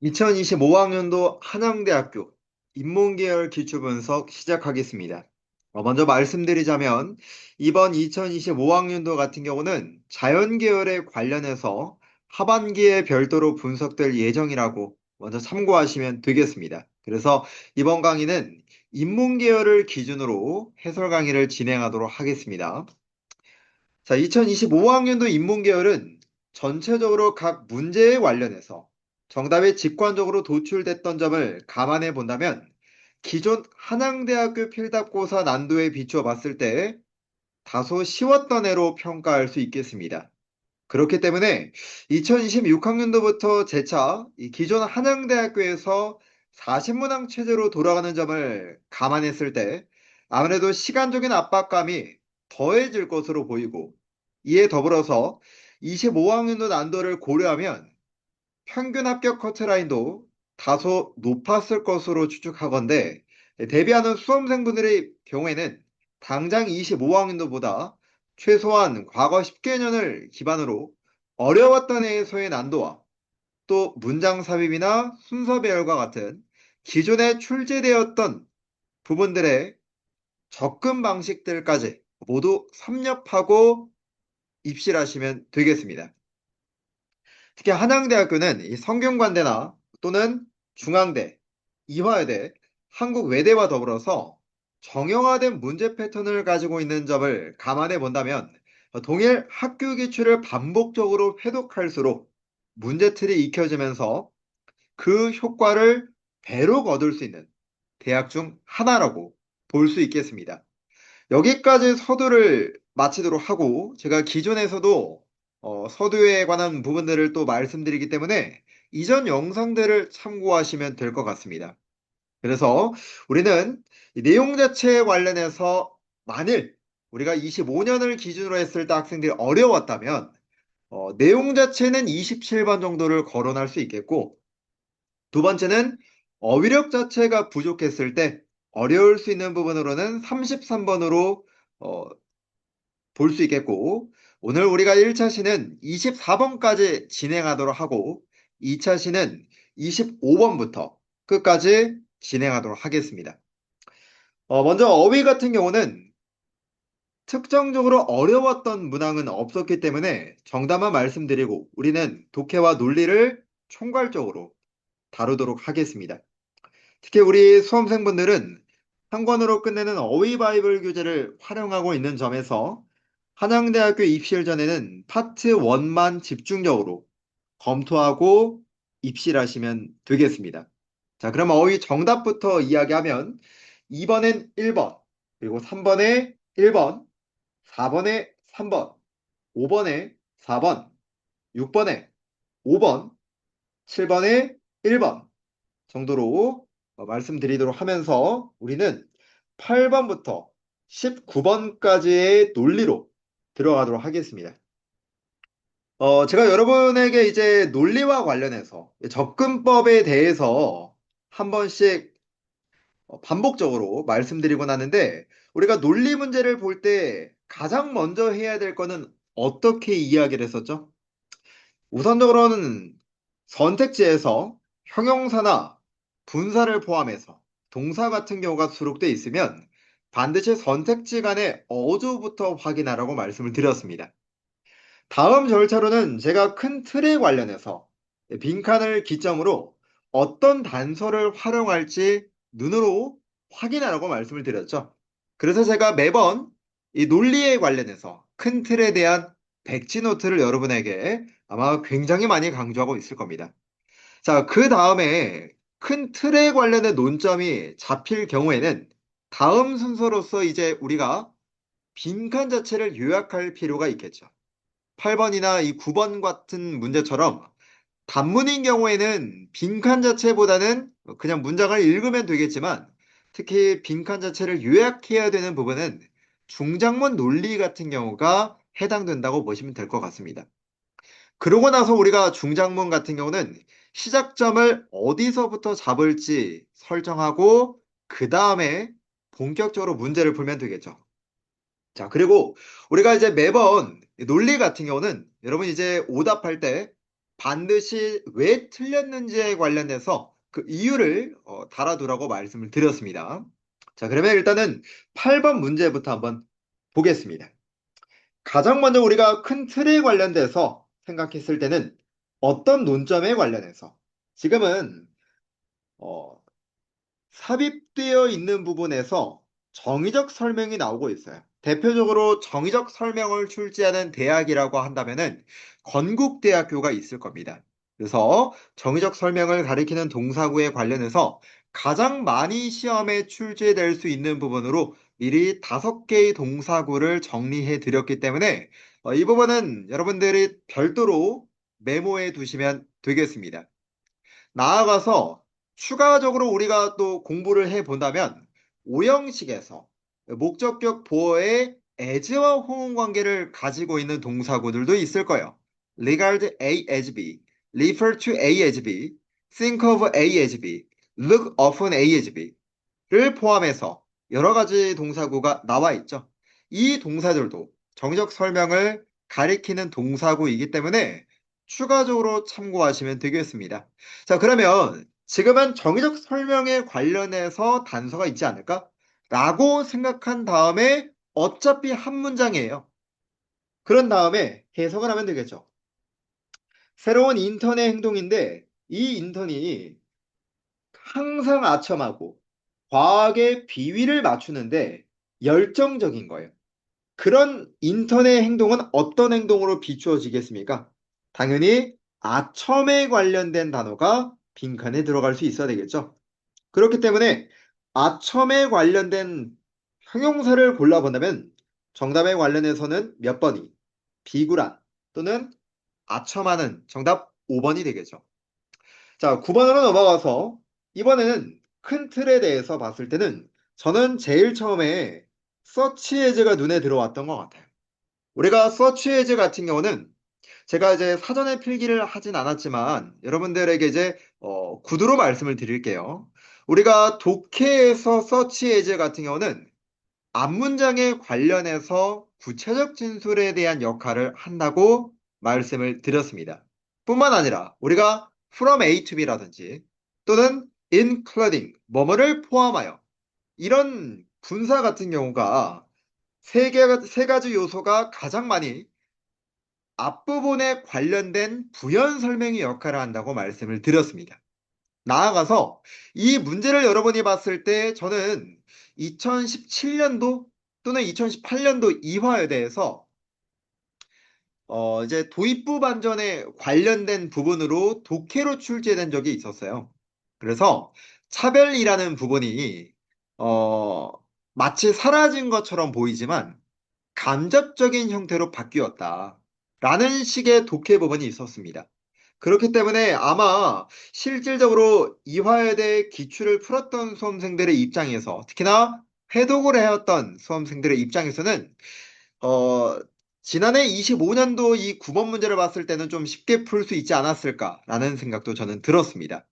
2025학년도 한양대학교 인문계열 기출분석 시작하겠습니다. 먼저 말씀드리자면 이번 2025학년도 같은 경우는 자연계열에 관련해서 하반기에 별도로 분석될 예정이라고 먼저 참고하시면 되겠습니다. 그래서 이번 강의는 인문계열을 기준으로 해설 강의를 진행하도록 하겠습니다. 자, 2025학년도 인문계열은 전체적으로 각 문제에 관련해서 정답이 직관적으로 도출됐던 점을 감안해 본다면 기존 한양대학교 필답고사 난도에 비추어 봤을 때 다소 쉬웠던 애로 평가할 수 있겠습니다. 그렇기 때문에 2026학년도부터 재차 이 기존 한양대학교에서 40문항 체제로 돌아가는 점을 감안했을 때 아무래도 시간적인 압박감이 더해질 것으로 보이고, 이에 더불어서 25학년도 난도를 고려하면 평균 합격 커트라인도 다소 높았을 것으로 추측하건대, 대비하는 수험생분들의 경우에는 당장 25학년도보다 최소한 과거 10개년을 기반으로 어려웠던 해에서의 난도와 또 문장 삽입이나 순서 배열과 같은 기존에 출제되었던 부분들의 접근 방식들까지 모두 섭렵하고 입시를 하시면 되겠습니다. 특히 한양대학교는 이 성균관대나 또는 중앙대, 이화여대, 한국외대와 더불어서 정형화된 문제 패턴을 가지고 있는 점을 감안해 본다면 동일 학교 기출을 반복적으로 회독할수록 문제틀이 익혀지면서 그 효과를 배로 거둘 수 있는 대학 중 하나라고 볼 수 있겠습니다. 여기까지 서두를 마치도록 하고, 제가 기존에서도 서두에 관한 부분들을 또 말씀드리기 때문에 이전 영상들을 참고하시면 될 것 같습니다. 그래서 우리는 이 내용 자체에 관련해서 만일 우리가 25년을 기준으로 했을 때 학생들이 어려웠다면 내용 자체는 27번 정도를 거론할 수 있겠고, 두 번째는 어휘력 자체가 부족했을 때 어려울 수 있는 부분으로는 33번으로 볼 수 있겠고, 오늘 우리가 1차 시는 24번까지 진행하도록 하고 2차 시는 25번부터 끝까지 진행하도록 하겠습니다. 먼저 어휘 같은 경우는 특정적으로 어려웠던 문항은 없었기 때문에 정답만 말씀드리고 우리는 독해와 논리를 총괄적으로 다루도록 하겠습니다. 특히 우리 수험생분들은 한 권으로 끝내는 어휘 바이블 교재를 활용하고 있는 점에서 한양대학교 입시를 전에는 파트 1만 집중적으로 검토하고 입시를 하시면 되겠습니다. 자, 그럼 어휘 정답부터 이야기하면 2번엔 1번, 그리고 3번에 1번, 4번에 3번, 5번에 4번, 6번에 5번, 7번에 1번 정도로 말씀드리도록 하면서 우리는 8번부터 19번까지의 논리로 들어가도록 하겠습니다. 제가 여러분에게 이제 논리와 관련해서 접근법에 대해서 한 번씩 반복적으로 말씀드리곤 하는데, 우리가 논리 문제를 볼 때 가장 먼저 해야 될 거는 어떻게 이야기를 했었죠? 우선적으로는 선택지에서 형용사나 분사를 포함해서 동사 같은 경우가 수록되어 있으면 반드시 선택지 간의 어조부터 확인하라고 말씀을 드렸습니다. 다음 절차로는 제가 큰 틀에 관련해서 빈칸을 기점으로 어떤 단서를 활용할지 눈으로 확인하라고 말씀을 드렸죠. 그래서 제가 매번 이 논리에 관련해서 큰 틀에 대한 백지노트를 여러분에게 아마 굉장히 많이 강조하고 있을 겁니다. 자, 그 다음에 큰 틀에 관련된 논점이 잡힐 경우에는 다음 순서로서 이제 우리가 빈칸 자체를 요약할 필요가 있겠죠. 8번이나 이 9번 같은 문제처럼 단문인 경우에는 빈칸 자체보다는 그냥 문장을 읽으면 되겠지만, 특히 빈칸 자체를 요약해야 되는 부분은 중장문 논리 같은 경우가 해당된다고 보시면 될 것 같습니다. 그러고 나서 우리가 중장문 같은 경우는 시작점을 어디서부터 잡을지 설정하고 그 다음에 본격적으로 문제를 풀면 되겠죠. 자, 그리고 우리가 이제 매번 논리 같은 경우는 여러분 이제 오답할 때 반드시 왜 틀렸는지에 관련해서 그 이유를 달아두라고 말씀을 드렸습니다. 자, 그러면 일단은 8번 문제부터 한번 보겠습니다. 가장 먼저 우리가 큰 틀에 관련돼서 생각했을 때는 어떤 논점에 관련해서 지금은 어, 삽입되어 있는 부분에서 정의적 설명이 나오고 있어요. 대표적으로 정의적 설명을 출제하는 대학이라고 한다면은 건국대학교가 있을 겁니다. 그래서 정의적 설명을 가리키는 동사구에 관련해서 가장 많이 시험에 출제될 수 있는 부분으로 미리 5개의 동사구를 정리해 드렸기 때문에 이 부분은 여러분들이 별도로 메모해 두시면 되겠습니다. 나아가서 추가적으로 우리가 또 공부를 해 본다면 오형식에서 목적격 보어의 as와 호응 관계를 가지고 있는 동사구들도 있을 거예요. regard A as B, refer to A as B, think of A as B, look upon A as B 를 포함해서 여러 가지 동사구가 나와 있죠. 이 동사들도 정의적 설명을 가리키는 동사구이기 때문에 추가적으로 참고하시면 되겠습니다. 자, 그러면 지금은 정의적 설명에 관련해서 단서가 있지 않을까? 라고 생각한 다음에 어차피 한 문장이에요. 그런 다음에 해석을 하면 되겠죠. 새로운 인턴의 행동인데 이 인턴이 항상 아첨하고 과학의 비위를 맞추는데 열정적인 거예요. 그런 인턴의 행동은 어떤 행동으로 비추어지겠습니까? 당연히 아첨에 관련된 단어가 빈칸에 들어갈 수 있어야 되겠죠. 그렇기 때문에 아첨에 관련된 형용사를 골라본다면 정답에 관련해서는 몇 번이 비굴한 또는 아첨하는 정답 5번이 되겠죠. 자, 9번으로 넘어가서 이번에는 큰 틀에 대해서 봤을 때는 저는 제일 처음에 서치 에즈가 눈에 들어왔던 것 같아요. 우리가 서치 에즈 같은 경우는 제가 이제 사전에 필기를 하진 않았지만 여러분들에게 이제 구두로 말씀을 드릴게요. 우리가 독해에서 서치 에즈 같은 경우는 앞문장에 관련해서 구체적 진술에 대한 역할을 한다고 말씀을 드렸습니다. 뿐만 아니라 우리가 from A to B라든지 또는 including 뭐뭐를 포함하여 이런 분사 같은 경우가 세 가지 요소가 가장 많이 앞부분에 관련된 부연 설명의 역할을 한다고 말씀을 드렸습니다. 나아가서 이 문제를 여러분이 봤을 때 저는 2017년도 또는 2018년도 이화에 대해서 이제 도입부 반전에 관련된 부분으로 독해로 출제된 적이 있었어요. 그래서 차별이라는 부분이 어, 마치 사라진 것처럼 보이지만 간접적인 형태로 바뀌었다. 라는 식의 독해 부분이 있었습니다. 그렇기 때문에 아마 실질적으로 이화여대 기출을 풀었던 수험생들의 입장에서 특히나 회독을 해왔던 수험생들의 입장에서는 어, 지난해 25년도 이 9번 문제를 봤을 때는 좀 쉽게 풀 수 있지 않았을까라는 생각도 저는 들었습니다.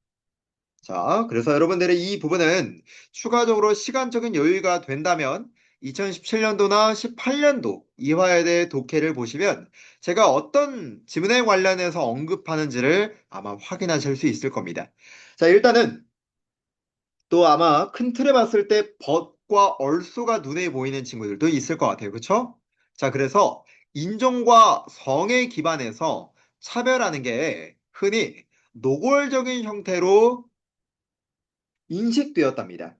자, 그래서 여러분들의 이 부분은 추가적으로 시간적인 여유가 된다면 2017년도나 18년도 이화여대 독해를 보시면 제가 어떤 지문에 관련해서 언급하는지를 아마 확인하실 수 있을 겁니다. 자, 일단은 또 아마 큰 틀에 봤을 때 벗과 얼소가 눈에 보이는 친구들도 있을 것 같아요. 그렇죠? 자, 그래서 인종과 성에 기반해서 차별하는 게 흔히 노골적인 형태로 인식되었답니다.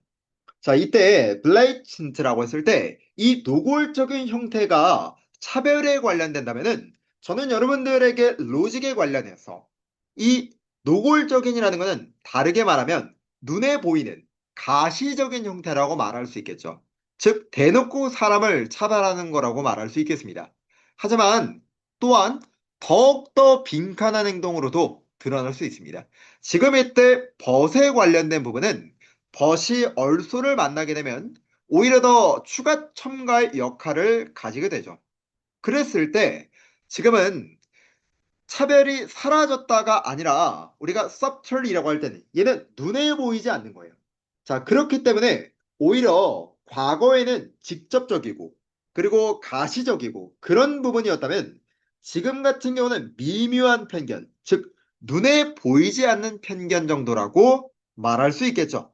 자, 이때 블레이친트라고 했을 때 이 노골적인 형태가 차별에 관련된다면은 저는 여러분들에게 로직에 관련해서 이 노골적인이라는 것은 다르게 말하면 눈에 보이는 가시적인 형태라고 말할 수 있겠죠. 즉, 대놓고 사람을 차별하는 거라고 말할 수 있겠습니다. 하지만 또한 더욱더 빈칸한 행동으로도 드러날 수 있습니다. 지금 이때 벗에 관련된 부분은 벗이 얼소를 만나게 되면 오히려 더 추가 첨가의 역할을 가지게 되죠. 그랬을 때 지금은 차별이 사라졌다가 아니라 우리가 subtle이라고 할 때는 얘는 눈에 보이지 않는 거예요. 자, 그렇기 때문에 오히려 과거에는 직접적이고 그리고 가시적이고 그런 부분이었다면 지금 같은 경우는 미묘한 편견, 즉 눈에 보이지 않는 편견 정도라고 말할 수 있겠죠.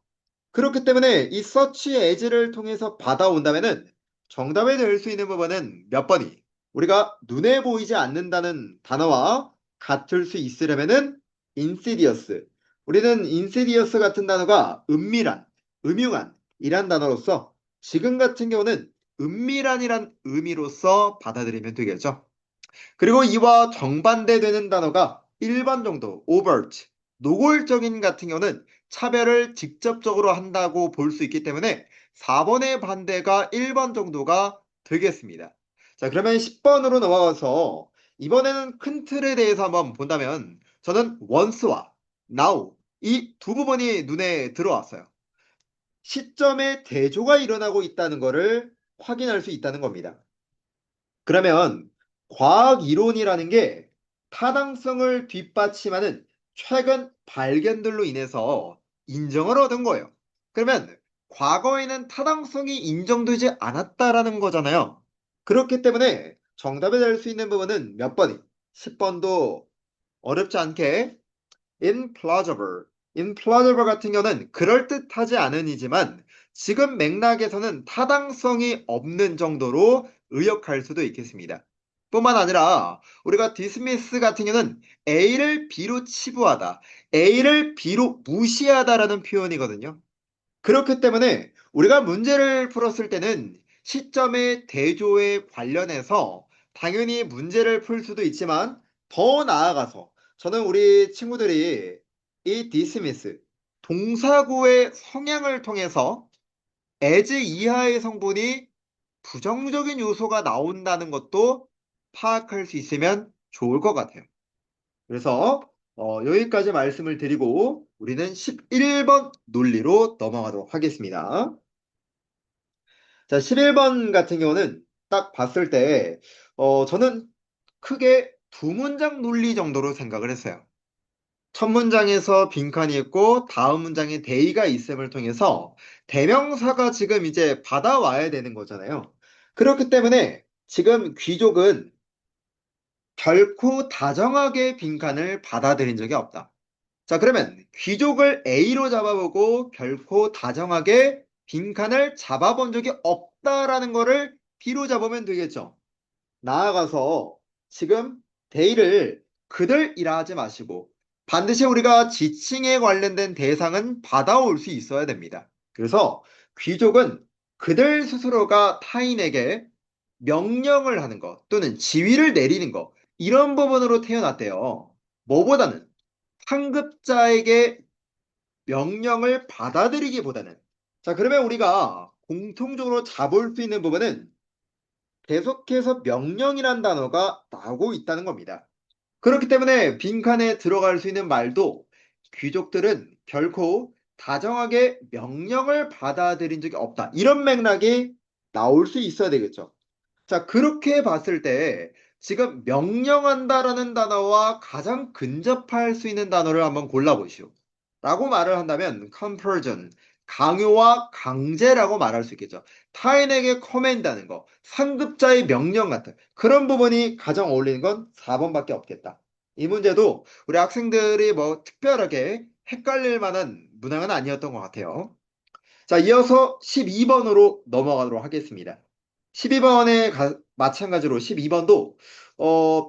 그렇기 때문에 이 서치 에즈를 통해서 받아온다면은 정답에 넣을 수 있는 부분은 몇 번이 우리가 눈에 보이지 않는다는 단어와 같을 수 있으려면은 insidious. 우리는 insidious 같은 단어가 은밀한, 음흉한 이란 단어로서 지금 같은 경우는 은밀한이란 의미로서 받아들이면 되겠죠. 그리고 이와 정반대되는 단어가 일반 정도, overt, 노골적인 같은 경우는 차별을 직접적으로 한다고 볼 수 있기 때문에 4번의 반대가 1번 정도가 되겠습니다. 자, 그러면 10번으로 넘어가서 이번에는 큰 틀에 대해서 한번 본다면 저는 once와 now 이 두 부분이 눈에 들어왔어요. 시점에 대조가 일어나고 있다는 것을 확인할 수 있다는 겁니다. 그러면 과학 이론이라는 게 타당성을 뒷받침하는 최근 발견들로 인해서 인정을 얻은 거예요. 그러면 과거에는 타당성이 인정되지 않았다라는 거잖아요. 그렇기 때문에 정답이 될 수 있는 부분은 몇 번이? 10번도 어렵지 않게 implausible. implausible 같은 경우는 그럴듯하지 않으니지만 지금 맥락에서는 타당성이 없는 정도로 의역할 수도 있겠습니다. 뿐만 아니라 우리가 dismiss 같은 경우는 A를 B로 치부하다, A를 B로 무시하다라는 표현이거든요. 그렇기 때문에 우리가 문제를 풀었을 때는 시점의 대조에 관련해서 당연히 문제를 풀 수도 있지만 더 나아가서 저는 우리 친구들이 이 dismiss, 동사구의 성향을 통해서 as 이하의 성분이 부정적인 요소가 나온다는 것도 파악할 수 있으면 좋을 것 같아요. 그래서 여기까지 말씀을 드리고 우리는 11번 논리로 넘어가도록 하겠습니다. 자, 11번 같은 경우는 딱 봤을 때 저는 크게 두 문장 논리 정도로 생각을 했어요. 첫 문장에서 빈칸이 있고 다음 문장에 대의가 있음을 통해서 대명사가 지금 이제 받아와야 되는 거잖아요. 그렇기 때문에 지금 귀족은 결코 다정하게 빈칸을 받아들인 적이 없다. 자, 그러면 귀족을 A로 잡아보고 결코 다정하게 빈칸을 잡아본 적이 없다라는 거를 B로 잡으면 되겠죠. 나아가서 지금 대의를 그들이라 하지 마시고 반드시 우리가 지칭에 관련된 대상은 받아올 수 있어야 됩니다. 그래서 귀족은 그들 스스로가 타인에게 명령을 하는 것 또는 지위를 내리는 것 이런 부분으로 태어났대요. 뭐보다는 상급자에게 명령을 받아들이기보다는 자 그러면 우리가 공통적으로 잡을 수 있는 부분은 계속해서 명령이란 단어가 나오고 있다는 겁니다. 그렇기 때문에 빈칸에 들어갈 수 있는 말도 귀족들은 결코 다정하게 명령을 받아들인 적이 없다. 이런 맥락이 나올 수 있어야 되겠죠. 자, 그렇게 봤을 때 지금 명령한다라는 단어와 가장 근접할 수 있는 단어를 한번 골라보시오. 라고 말을 한다면 compulsion, 강요와 강제라고 말할 수 있겠죠. 타인에게 커맨드하는 거, 상급자의 명령 같은 그런 부분이 가장 어울리는 건 4번밖에 없겠다. 이 문제도 우리 학생들이 뭐 특별하게 헷갈릴 만한 문항은 아니었던 것 같아요. 자, 이어서 12번으로 넘어가도록 하겠습니다. 12번에 마찬가지로 12번도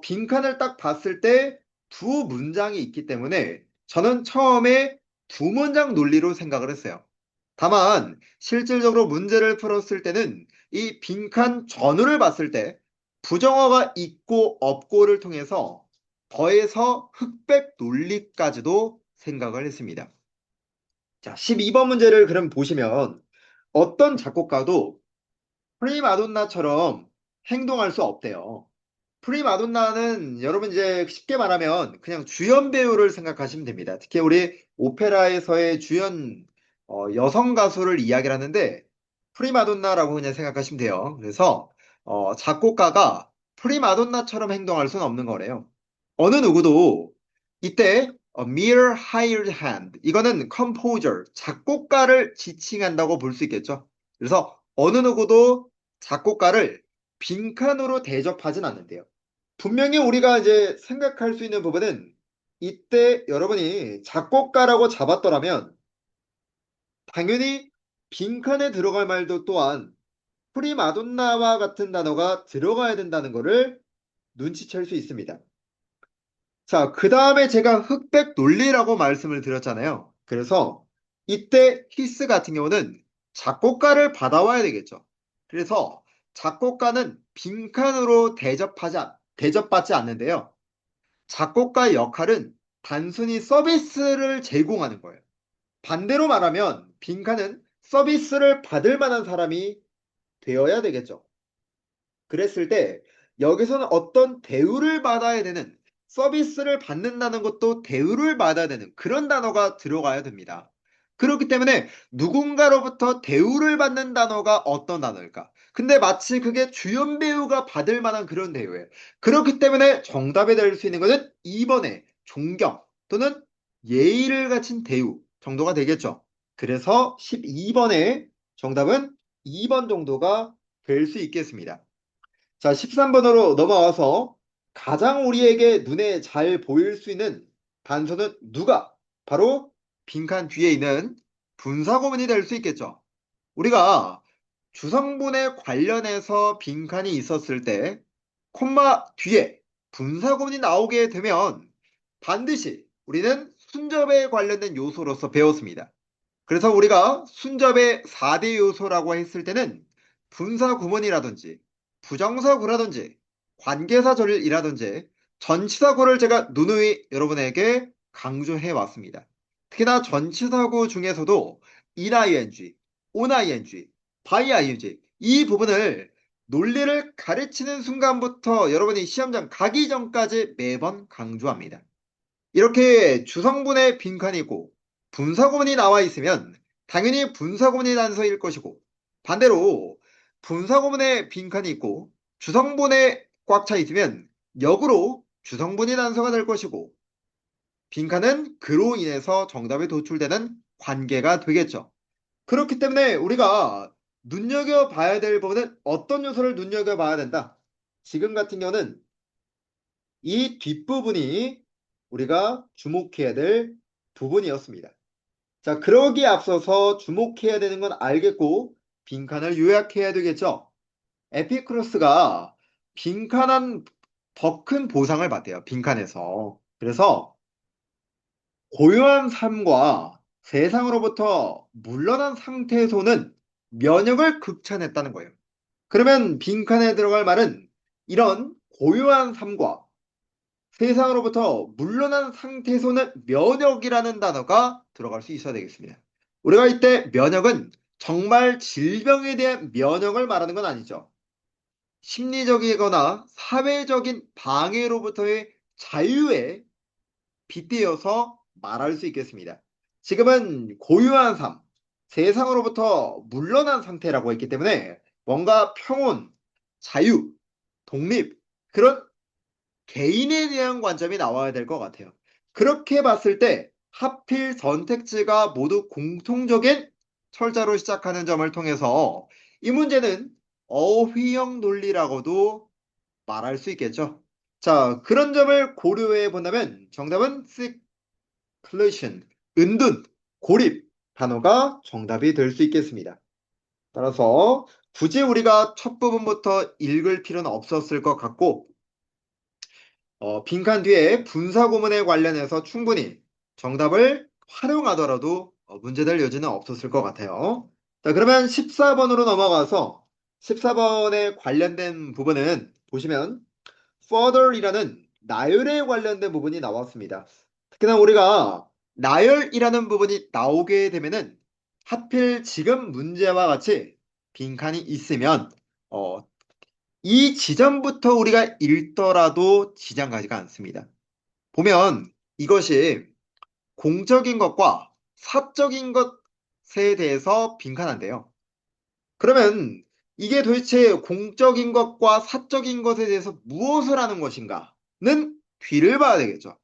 빈칸을 딱 봤을 때 두 문장이 있기 때문에 저는 처음에 두 문장 논리로 생각을 했어요. 다만 실질적으로 문제를 풀었을 때는 이 빈칸 전후를 봤을 때 부정어가 있고 없고를 통해서 더해서 흑백 논리까지도 생각을 했습니다. 자, 12번 문제를 그럼 보시면 어떤 작곡가도 프리마돈나처럼 행동할 수 없대요. 프리마돈나는 여러분 이제 쉽게 말하면 그냥 주연 배우를 생각하시면 됩니다. 특히 우리 오페라에서의 주연 여성 가수를 이야기를 하는데 프리마돈나라고 그냥 생각하시면 돼요. 그래서 작곡가가 프리마돈나처럼 행동할 수는 없는 거래요. 어느 누구도 이때 mere hired hand 이거는 composer 작곡가를 지칭한다고 볼 수 있겠죠. 그래서 어느 누구도 작곡가를 빈칸으로 대접하진 않는데요. 분명히 우리가 이제 생각할 수 있는 부분은 이때 여러분이 작곡가라고 잡았더라면 당연히 빈칸에 들어갈 말도 또한 프리마돈나와 같은 단어가 들어가야 된다는 것을 눈치챌 수 있습니다. 자, 그 다음에 제가 흑백 논리라고 말씀을 드렸잖아요. 그래서 이때 히스 같은 경우는 작곡가를 받아와야 되겠죠. 그래서 작곡가는 빈칸으로 대접받지 않는데요. 작곡가의 역할은 단순히 서비스를 제공하는 거예요. 반대로 말하면 빈칸은 서비스를 받을 만한 사람이 되어야 되겠죠. 그랬을 때 여기서는 어떤 대우를 받아야 되는 서비스를 받는다는 것도 대우를 받아야 되는 그런 단어가 들어가야 됩니다. 그렇기 때문에 누군가로부터 대우를 받는 단어가 어떤 단어일까? 근데 마치 그게 주연 배우가 받을 만한 그런 대우예요. 그렇기 때문에 정답이 될 수 있는 것은 2번의 존경 또는 예의를 갖춘 대우 정도가 되겠죠. 그래서 12번의 정답은 2번 정도가 될 수 있겠습니다. 자, 13번으로 넘어와서 가장 우리에게 눈에 잘 보일 수 있는 단서는 누가? 바로 빈칸 뒤에 있는 분사구문이 될 수 있겠죠. 우리가 주성분에 관련해서 빈칸이 있었을 때 콤마 뒤에 분사구문이 나오게 되면 반드시 우리는 순접에 관련된 요소로서 배웠습니다. 그래서 우리가 순접의 4대 요소라고 했을 때는 분사 구문이라든지 부정사 구라든지 관계사 절이라든지 전치사구를 제가 누누이 여러분에게 강조해 왔습니다. 특히나 전치사구 중에서도 in, on, by ing 이 부분을 논리를 가르치는 순간부터 여러분이 시험장 가기 전까지 매번 강조합니다. 이렇게 주성분의 빈칸이고 분사구문이 나와 있으면 당연히 분사구문이 단서일 것이고 반대로 분사구문에 빈칸이 있고 주성분에 꽉 차 있으면 역으로 주성분이 단서가 될 것이고 빈칸은 그로 인해서 정답에 도출되는 관계가 되겠죠. 그렇기 때문에 우리가 눈여겨봐야 될 부분은 어떤 요소를 눈여겨봐야 된다. 지금 같은 경우는 이 뒷부분이 우리가 주목해야 될 부분이었습니다. 자, 그러기에 앞서서 주목해야 되는 건 알겠고 빈칸을 요약해야 되겠죠. 에피크로스가 빈칸한 더 큰 보상을 받대요. 빈칸에서. 그래서 고요한 삶과 세상으로부터 물러난 상태에서는 면역을 극찬했다는 거예요. 그러면 빈칸에 들어갈 말은 이런 고요한 삶과 세상으로부터 물러난 상태에서는 면역이라는 단어가 들어갈 수 있어야 되겠습니다. 우리가 이때 면역은 정말 질병에 대한 면역을 말하는 건 아니죠. 심리적이거나 사회적인 방해로부터의 자유에 빗대어서 말할 수 있겠습니다. 지금은 고유한 삶, 세상으로부터 물러난 상태라고 했기 때문에 뭔가 평온, 자유, 독립, 그런 개인에 대한 관점이 나와야 될 것 같아요. 그렇게 봤을 때 하필 선택지가 모두 공통적인 철자로 시작하는 점을 통해서 이 문제는 어휘형 논리라고도 말할 수 있겠죠. 자, 그런 점을 고려해 본다면 정답은 seclusion, 은둔, 고립 단어가 정답이 될 수 있겠습니다. 따라서 굳이 우리가 첫 부분부터 읽을 필요는 없었을 것 같고 빈칸 뒤에 분사구문에 관련해서 충분히 정답을 활용하더라도 문제될 여지는 없었을 것 같아요. 자, 그러면 14번으로 넘어가서 14번에 관련된 부분은 보시면 further이라는 나열에 관련된 부분이 나왔습니다. 특히나 우리가 나열이라는 부분이 나오게 되면은 하필 지금 문제와 같이 빈칸이 있으면 어, 이 지점부터 우리가 읽더라도 지장 가지가 않습니다. 보면 이것이 공적인 것과 사적인 것에 대해서 빈칸한데요. 그러면 이게 도대체 공적인 것과 사적인 것에 대해서 무엇을 하는 것인가는 뒤를 봐야 되겠죠.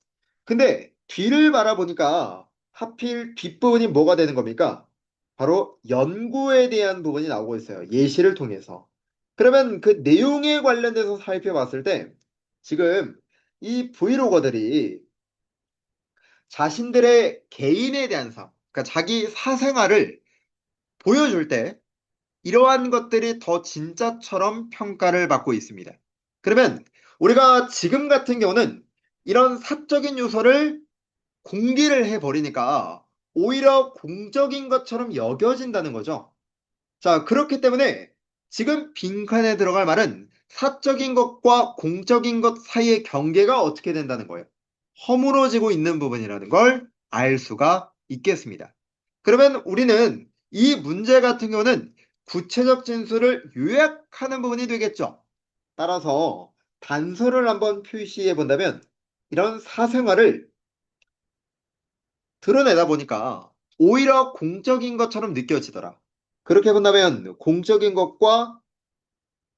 근데 뒤를 바라보니까 하필 뒷부분이 뭐가 되는 겁니까? 바로 연구에 대한 부분이 나오고 있어요. 예시를 통해서. 그러면 그 내용에 관련돼서 살펴봤을 때 지금 이 브이로거들이 자신들의 개인에 대한 삶, 그러니까 자기 사생활을 보여줄 때 이러한 것들이 더 진짜처럼 평가를 받고 있습니다. 그러면 우리가 지금 같은 경우는 이런 사적인 요소를 공개를 해버리니까 오히려 공적인 것처럼 여겨진다는 거죠. 자, 그렇기 때문에 지금 빈칸에 들어갈 말은 사적인 것과 공적인 것 사이의 경계가 어떻게 된다는 거예요. 허물어지고 있는 부분이라는 걸 알 수가 있겠습니다. 그러면 우리는 이 문제 같은 경우는 구체적 진술을 요약하는 부분이 되겠죠. 따라서 단서를 한번 표시해 본다면 이런 사생활을 드러내다 보니까 오히려 공적인 것처럼 느껴지더라. 그렇게 본다면 공적인 것과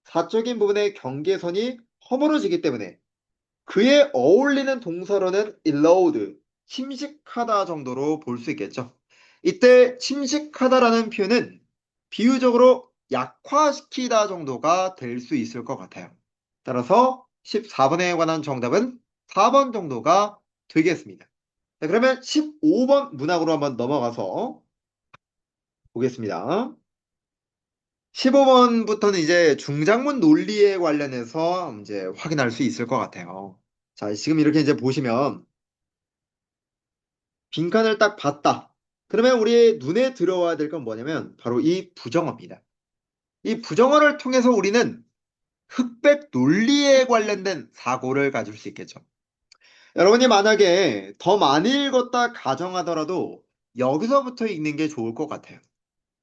사적인 부분의 경계선이 허물어지기 때문에 그에 어울리는 동사로는 일러우드, 침식하다 정도로 볼 수 있겠죠. 이때 침식하다라는 표현은 비유적으로 약화시키다 정도가 될 수 있을 것 같아요. 따라서 14번에 관한 정답은 4번 정도가 되겠습니다. 자, 그러면 15번 문항으로 한번 넘어가서 보겠습니다. 15번부터는 이제 중장문 논리에 관련해서 이제 확인할 수 있을 것 같아요. 자, 지금 이렇게 이제 보시면 빈칸을 딱 봤다. 그러면 우리 눈에 들어와야 될 건 뭐냐면 바로 이 부정어입니다. 이 부정어를 통해서 우리는 흑백 논리에 관련된 사고를 가질 수 있겠죠. 여러분이 만약에 더 많이 읽었다 가정하더라도 여기서부터 읽는 게 좋을 것 같아요.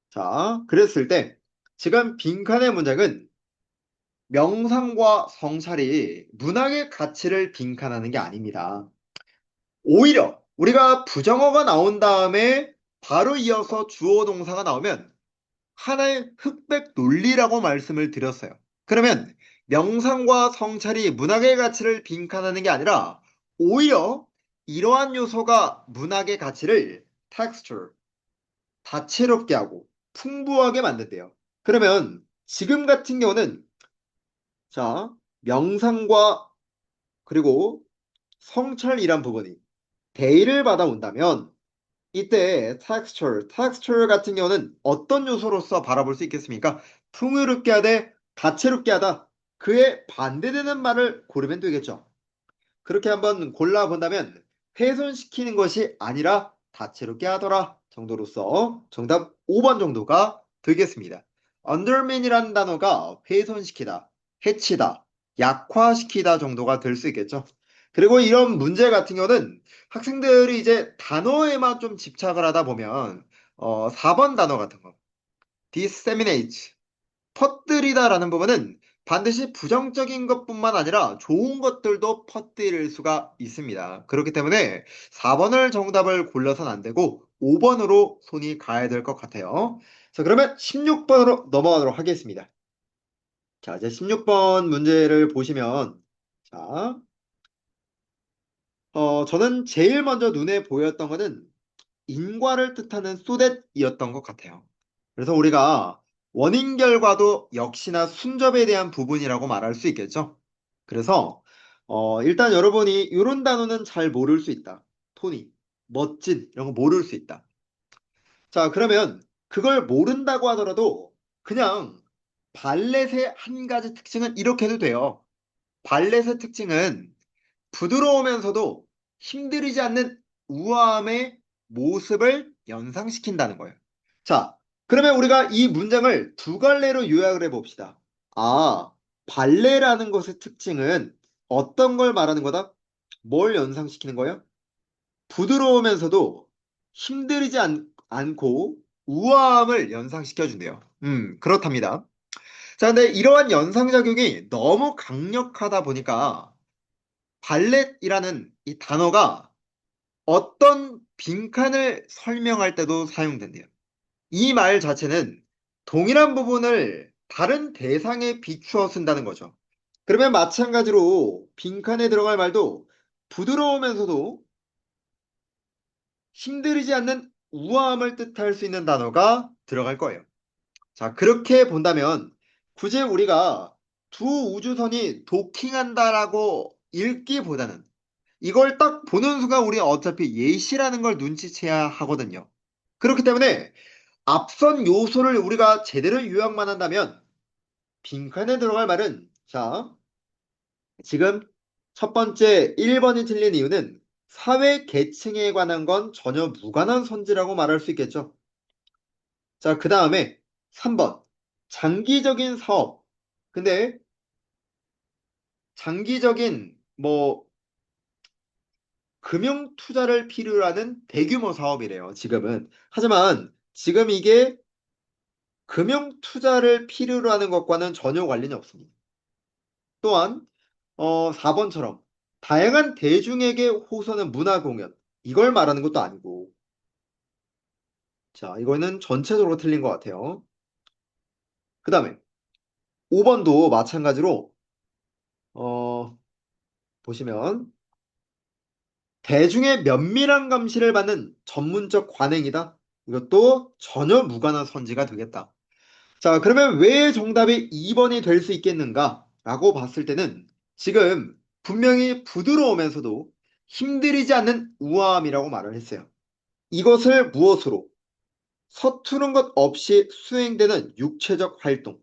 자, 그랬을 때 지금 빈칸의 문장은 명상과 성찰이 문학의 가치를 빈칸하는 게 아닙니다. 오히려 우리가 부정어가 나온 다음에 바로 이어서 주어 동사가 나오면 하나의 흑백 논리라고 말씀을 드렸어요. 그러면 명상과 성찰이 문학의 가치를 빈칸하는 게 아니라 오히려 이러한 요소가 문학의 가치를 texture, 다채롭게 하고 풍부하게 만든대요. 그러면 지금 같은 경우는 자, 명상과 그리고 성찰이란 부분이 대의를 받아온다면 이때 texture 같은 경우는 어떤 요소로서 바라볼 수 있겠습니까? 풍요롭게 하되 다채롭게 하다. 그에 반대되는 말을 고르면 되겠죠. 그렇게 한번 골라본다면 훼손시키는 것이 아니라 다채롭게 하더라 정도로서 정답 5번 정도가 되겠습니다. undermine이라는 단어가 훼손시키다, 해치다, 약화시키다 정도가 될 수 있겠죠. 그리고 이런 문제 같은 경우는 학생들이 이제 단어에만 좀 집착을 하다 보면 4번 단어 같은 거 disseminate 퍼뜨리다라는 부분은 반드시 부정적인 것뿐만 아니라 좋은 것들도 퍼뜨릴 수가 있습니다. 그렇기 때문에 4번을 정답을 골라서는 안 되고 5번으로 손이 가야 될 것 같아요. 자, 그러면 16번으로 넘어가도록 하겠습니다. 자, 이제 16번 문제를 보시면 자, 저는 제일 먼저 눈에 보였던 것은 인과를 뜻하는 so that이었던 것 같아요. 그래서 우리가 원인 결과도 역시나 순접에 대한 부분이라고 말할 수 있겠죠. 그래서 일단 여러분이 이런 단어는 잘 모를 수 있다. 토니, 멋진 이런 거 모를 수 있다. 자, 그러면 그걸 모른다고 하더라도 그냥 발렛의 한 가지 특징은 이렇게 해도 돼요. 발렛의 특징은 부드러우면서도 힘들이지 않는 우아함의 모습을 연상시킨다는 거예요. 자, 그러면 우리가 이 문장을 두 갈래로 요약을 해봅시다. 아, 발레라는 것의 특징은 어떤 걸 말하는 거다? 뭘 연상시키는 거예요? 부드러우면서도 힘들이지 않고 우아함을 연상시켜준대요. 그렇답니다. 자, 근데 이러한 연상작용이 너무 강력하다 보니까 발렛이라는 이 단어가 어떤 빈칸을 설명할 때도 사용된대요. 이 말 자체는 동일한 부분을 다른 대상에 비추어 쓴다는 거죠. 그러면 마찬가지로 빈칸에 들어갈 말도 부드러우면서도 힘들이지 않는 우아함을 뜻할 수 있는 단어가 들어갈 거예요. 자, 그렇게 본다면 굳이 우리가 두 우주선이 도킹한다라고 읽기보다는 이걸 딱 보는 순간 우리 어차피 예시라는 걸 눈치채야 하거든요. 그렇기 때문에 앞선 요소를 우리가 제대로 요약만 한다면 빈칸에 들어갈 말은 자, 지금 첫 번째 1번이 틀린 이유는 사회 계층에 관한 건 전혀 무관한 선지라고 말할 수 있겠죠. 자, 그 다음에 3번 장기적인 사업. 근데 장기적인 금융 투자를 필요로 하는 대규모 사업이래요, 지금은. 하지만 지금 이게 금융 투자를 필요로 하는 것과는 전혀 관련이 없습니다. 또한 4번처럼 다양한 대중에게 호소하는 문화 공연. 이걸 말하는 것도 아니고. 자, 이거는 전체적으로 틀린 것 같아요. 그 다음에 5번도 마찬가지로 어, 보시면 대중의 면밀한 감시를 받는 전문적 관행이다. 이것도 전혀 무관한 선지가 되겠다. 자, 그러면 왜 정답이 2번이 될 수 있겠는가? 라고 봤을 때는 지금 분명히 부드러우면서도 힘들이지 않는 우아함이라고 말을 했어요. 이것을 무엇으로? 서투른 것 없이 수행되는 육체적 활동.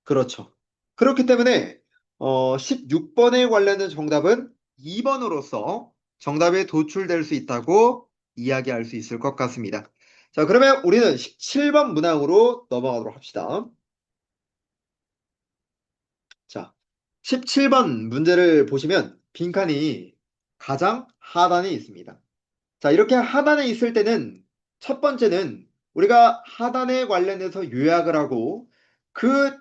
그렇죠. 그렇기 때문에 16번에 관련된 정답은 2번으로서 정답에 도출될 수 있다고 이야기할 수 있을 것 같습니다. 자, 그러면 우리는 17번 문항으로 넘어가도록 합시다. 자, 17번 문제를 보시면 빈칸이 가장 하단에 있습니다. 자, 이렇게 하단에 있을 때는 첫 번째는 우리가 하단에 관련해서 요약을 하고 그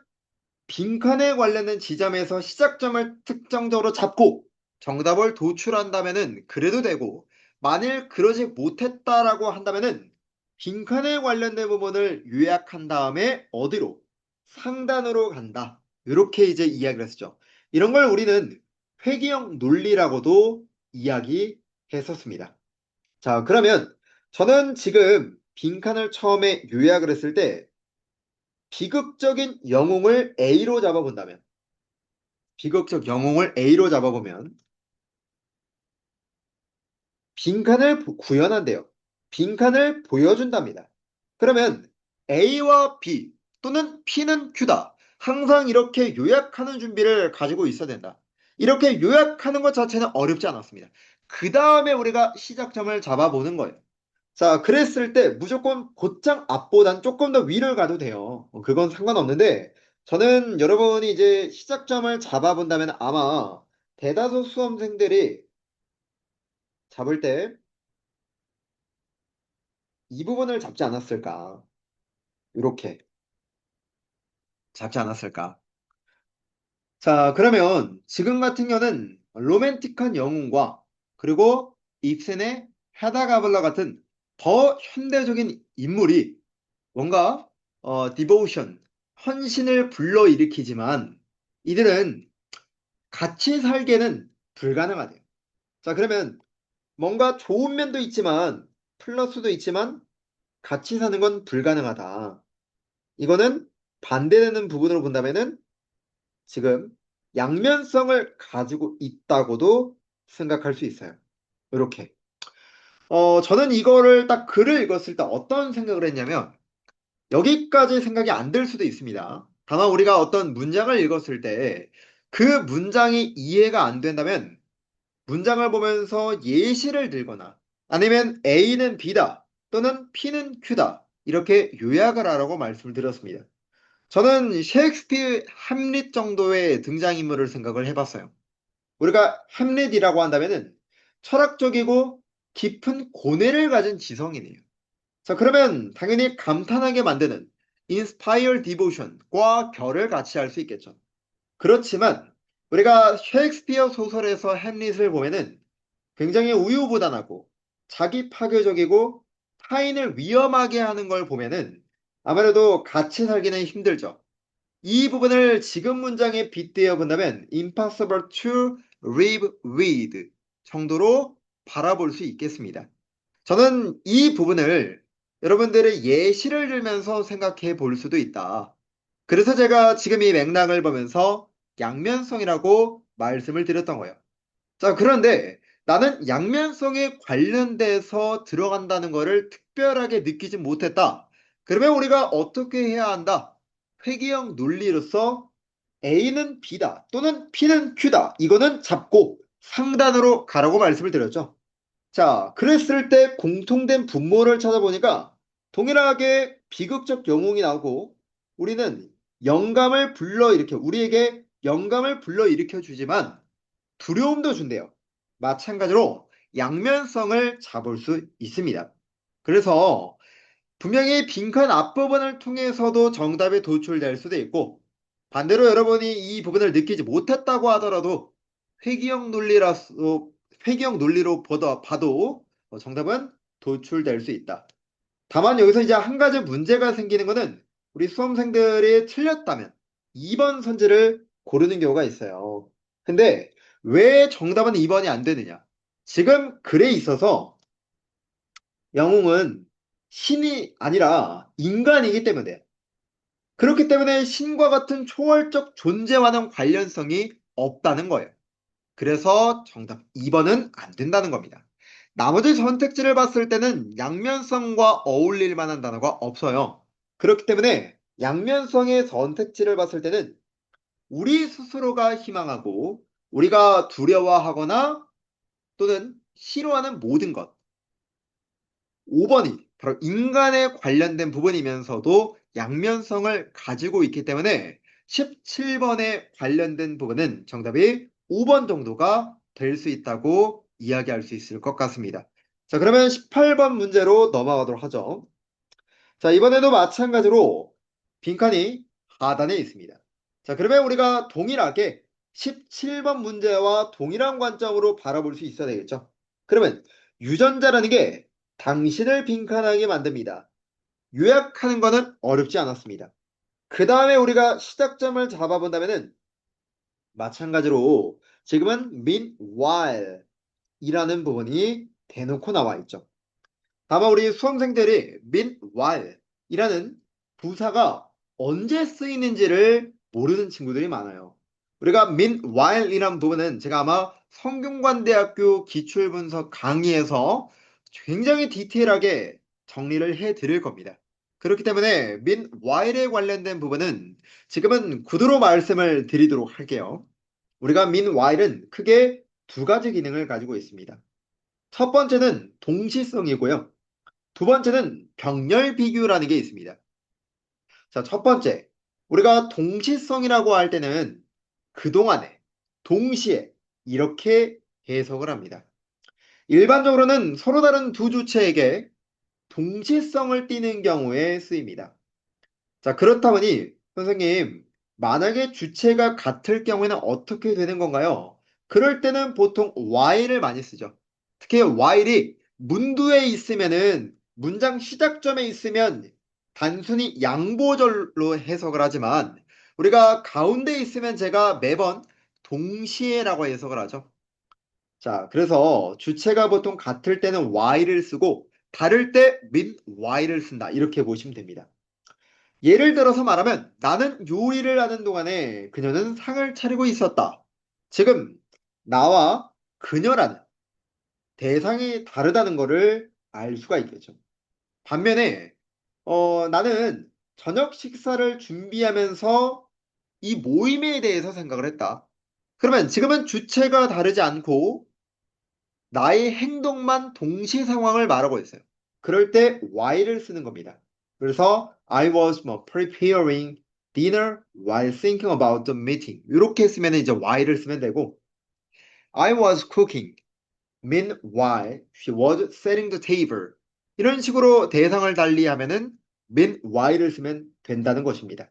빈칸에 관련된 지점에서 시작점을 특정적으로 잡고 정답을 도출한다면은 그래도 되고 만일 그러지 못했다라고 한다면은 빈칸에 관련된 부분을 요약한 다음에 어디로? 상단으로 간다. 이렇게 이제 이야기를 했었죠. 이런 걸 우리는 회귀형 논리라고도 이야기했었습니다. 자, 그러면 저는 지금 빈칸을 처음에 요약을 했을 때 비극적인 영웅을 A로 잡아본다면, 비극적 영웅을 A로 잡아보면, 빈칸을 구현한대요. 빈칸을 보여준답니다. 그러면 A와 B 또는 P는 Q다. 항상 이렇게 요약하는 준비를 가지고 있어야 된다. 이렇게 요약하는 것 자체는 어렵지 않았습니다. 그 다음에 우리가 시작점을 잡아보는 거예요. 자, 그랬을 때 무조건 곧장 앞보단 조금 더 위를 가도 돼요. 그건 상관없는데, 저는 여러분이 이제 시작점을 잡아본다면 아마 대다수 수험생들이 잡을 때 이 부분을 잡지 않았을까. 이렇게 잡지 않았을까. 자, 그러면 지금 같은 경우는 로맨틱한 영웅과 그리고 입센의 헤다 가블러 같은 더 현대적인 인물이 뭔가 디보션, 헌신을 불러일으키지만 이들은 같이 살기에는 불가능하대요. 자, 그러면 뭔가 좋은 면도 있지만 플러스도 있지만 같이 사는 건 불가능하다. 이거는 반대되는 부분으로 본다면은 지금 양면성을 가지고 있다고도 생각할 수 있어요. 이렇게. 저는 이거를 딱 글을 읽었을 때 어떤 생각을 했냐면 여기까지 생각이 안 들 수도 있습니다. 다만 우리가 어떤 문장을 읽었을 때 그 문장이 이해가 안 된다면 문장을 보면서 예시를 들거나 아니면 A는 B다 또는 P는 Q다 이렇게 요약을 하라고 말씀을 드렸습니다. 저는 셰익스피어 햄릿 정도의 등장인물을 생각을 해봤어요. 우리가 햄릿이라고 한다면은 철학적이고 깊은 고뇌를 가진 지성이네요. 자, 그러면 당연히 감탄하게 만드는 inspire devotion과 결을 같이 할 수 있겠죠. 그렇지만 우리가 셰익스피어 소설에서 햄릿을 보면은 굉장히 우유부단하고 자기 파괴적이고 타인을 위험하게 하는 걸 보면은 아무래도 같이 살기는 힘들죠. 이 부분을 지금 문장에 빗대어 본다면 impossible to live with 정도로 바라볼 수 있겠습니다. 저는 이 부분을 여러분들의 예시를 들면서 생각해 볼 수도 있다. 그래서 제가 지금 이 맥락을 보면서 양면성이라고 말씀을 드렸던 거예요. 자, 그런데 나는 양면성에 관련돼서 들어간다는 것을 특별하게 느끼지 못했다. 그러면 우리가 어떻게 해야 한다? 회귀형 논리로서 A는 B다 또는 P는 Q다. 이거는 잡고 상단으로 가라고 말씀을 드렸죠. 자, 그랬을 때 공통된 분모를 찾아보니까 동일하게 비극적 영웅이 나오고 우리는 영감을 불러일으켜 우리에게 영감을 불러일으켜 주지만 두려움도 준대요. 마찬가지로 양면성을 잡을 수 있습니다. 그래서 분명히 빈칸 앞부분을 통해서도 정답이 도출될 수도 있고 반대로 여러분이 이 부분을 느끼지 못했다고 하더라도 회귀형 논리라서 회귀형 논리로 봐도 정답은 도출될 수 있다. 다만 여기서 이제 한 가지 문제가 생기는 거는 우리 수험생들이 틀렸다면 2번 선지를 고르는 경우가 있어요. 근데 왜 정답은 2번이 안 되느냐? 지금 글에 있어서 영웅은 신이 아니라 인간이기 때문에 그렇기 때문에 신과 같은 초월적 존재와는 관련성이 없다는 거예요. 그래서 정답 2번은 안 된다는 겁니다. 나머지 선택지를 봤을 때는 양면성과 어울릴 만한 단어가 없어요. 그렇기 때문에 양면성의 선택지를 봤을 때는 우리 스스로가 희망하고 우리가 두려워하거나 또는 싫어하는 모든 것 5번이 바로 인간에 관련된 부분이면서도 양면성을 가지고 있기 때문에 17번에 관련된 부분은 정답이 5번 정도가 될 수 있다고 이야기할 수 있을 것 같습니다. 자, 그러면 18번 문제로 넘어가도록 하죠. 자, 이번에도 마찬가지로 빈칸이 하단에 있습니다. 자, 그러면 우리가 동일하게 17번 문제와 동일한 관점으로 바라볼 수 있어야 되겠죠. 그러면 유전자라는 게 당신을 빈칸하게 만듭니다. 요약하는 거는 어렵지 않았습니다. 그 다음에 우리가 시작점을 잡아본다면은 마찬가지로 지금은 meanwhile 이라는 부분이 대놓고 나와 있죠. 다만 우리 수험생들이 meanwhile 이라는 부사가 언제 쓰이는지를 모르는 친구들이 많아요. 우리가 meanwhile 이란 부분은 제가 아마 성균관대학교 기출분석 강의에서 굉장히 디테일하게 정리를 해 드릴 겁니다. 그렇기 때문에 meanwhile에 관련된 부분은 지금은 구두로 말씀을 드리도록 할게요. 우리가 meanwhile은 크게 두 가지 기능을 가지고 있습니다. 첫 번째는 동시성이고요. 두 번째는 병렬 비교라는 게 있습니다. 자, 첫 번째, 우리가 동시성이라고 할 때는 그동안에, 동시에 이렇게 해석을 합니다. 일반적으로는 서로 다른 두 주체에게 동시성을 띠는 경우에 쓰입니다. 자, 그렇다 보니 선생님, 만약에 주체가 같을 경우에는 어떻게 되는 건가요? 그럴 때는 보통 while을 많이 쓰죠. 특히 while이 문두에 있으면은 문장 시작점에 있으면 단순히 양보절로 해석을 하지만 우리가 가운데 있으면 제가 매번 동시에라고 해석을 하죠. 자, 그래서 주체가 보통 같을 때는 while을 쓰고 다를 때 meanwhile을 쓴다. 이렇게 보시면 됩니다. 예를 들어서 말하면 나는 요리를 하는 동안에 그녀는 상을 차리고 있었다. 지금 나와 그녀라는 대상이 다르다는 것을 알 수가 있겠죠. 반면에 나는 저녁 식사를 준비하면서 이 모임에 대해서 생각을 했다. 그러면 지금은 주체가 다르지 않고 나의 행동만 동시 상황을 말하고 있어요. 그럴 때 while을 쓰는 겁니다. 그래서 I was preparing dinner while thinking about the meeting. 이렇게 쓰면 이제 while을 쓰면 되고 I was cooking. Meanwhile, she was setting the table. 이런 식으로 대상을 달리하면은 meanwhile을 쓰면 된다는 것입니다.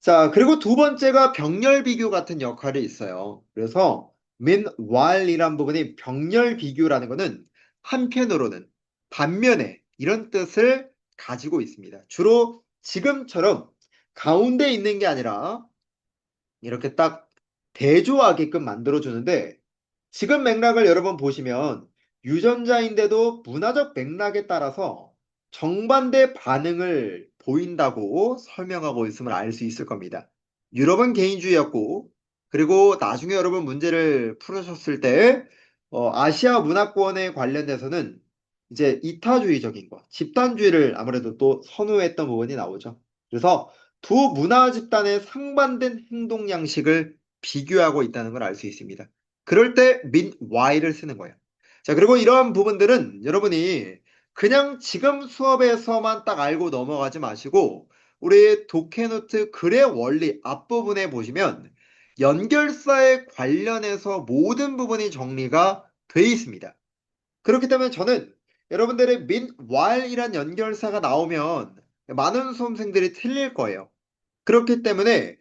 자, 그리고 두 번째가 병렬 비교 같은 역할이 있어요. 그래서 meanwhile이란 부분이 병렬 비교라는 것은 한편으로는 반면에 이런 뜻을 가지고 있습니다. 주로 지금처럼 가운데 있는 게 아니라 이렇게 딱 대조하게끔 만들어주는데 지금 맥락을 여러분 보시면 유전자인데도 문화적 맥락에 따라서 정반대 반응을 보인다고 설명하고 있음을 알 수 있을 겁니다. 유럽은 개인주의였고 그리고 나중에 여러분 문제를 풀으셨을 때 아시아 문화권에 관련돼서는 이제 이타주의적인 거, 집단주의를 아무래도 또 선호했던 부분이 나오죠. 그래서 두 문화 집단의 상반된 행동 양식을 비교하고 있다는 걸 알 수 있습니다. 그럴 때 meanwhile을 쓰는 거예요. 자, 그리고 이러한 부분들은 여러분이 그냥 지금 수업에서만 딱 알고 넘어가지 마시고 우리 독해노트 글의 원리 앞부분에 보시면 연결사에 관련해서 모든 부분이 정리가 돼 있습니다. 그렇기 때문에 저는 여러분들의 meanwhile이란 연결사가 나오면 많은 수험생들이 틀릴 거예요. 그렇기 때문에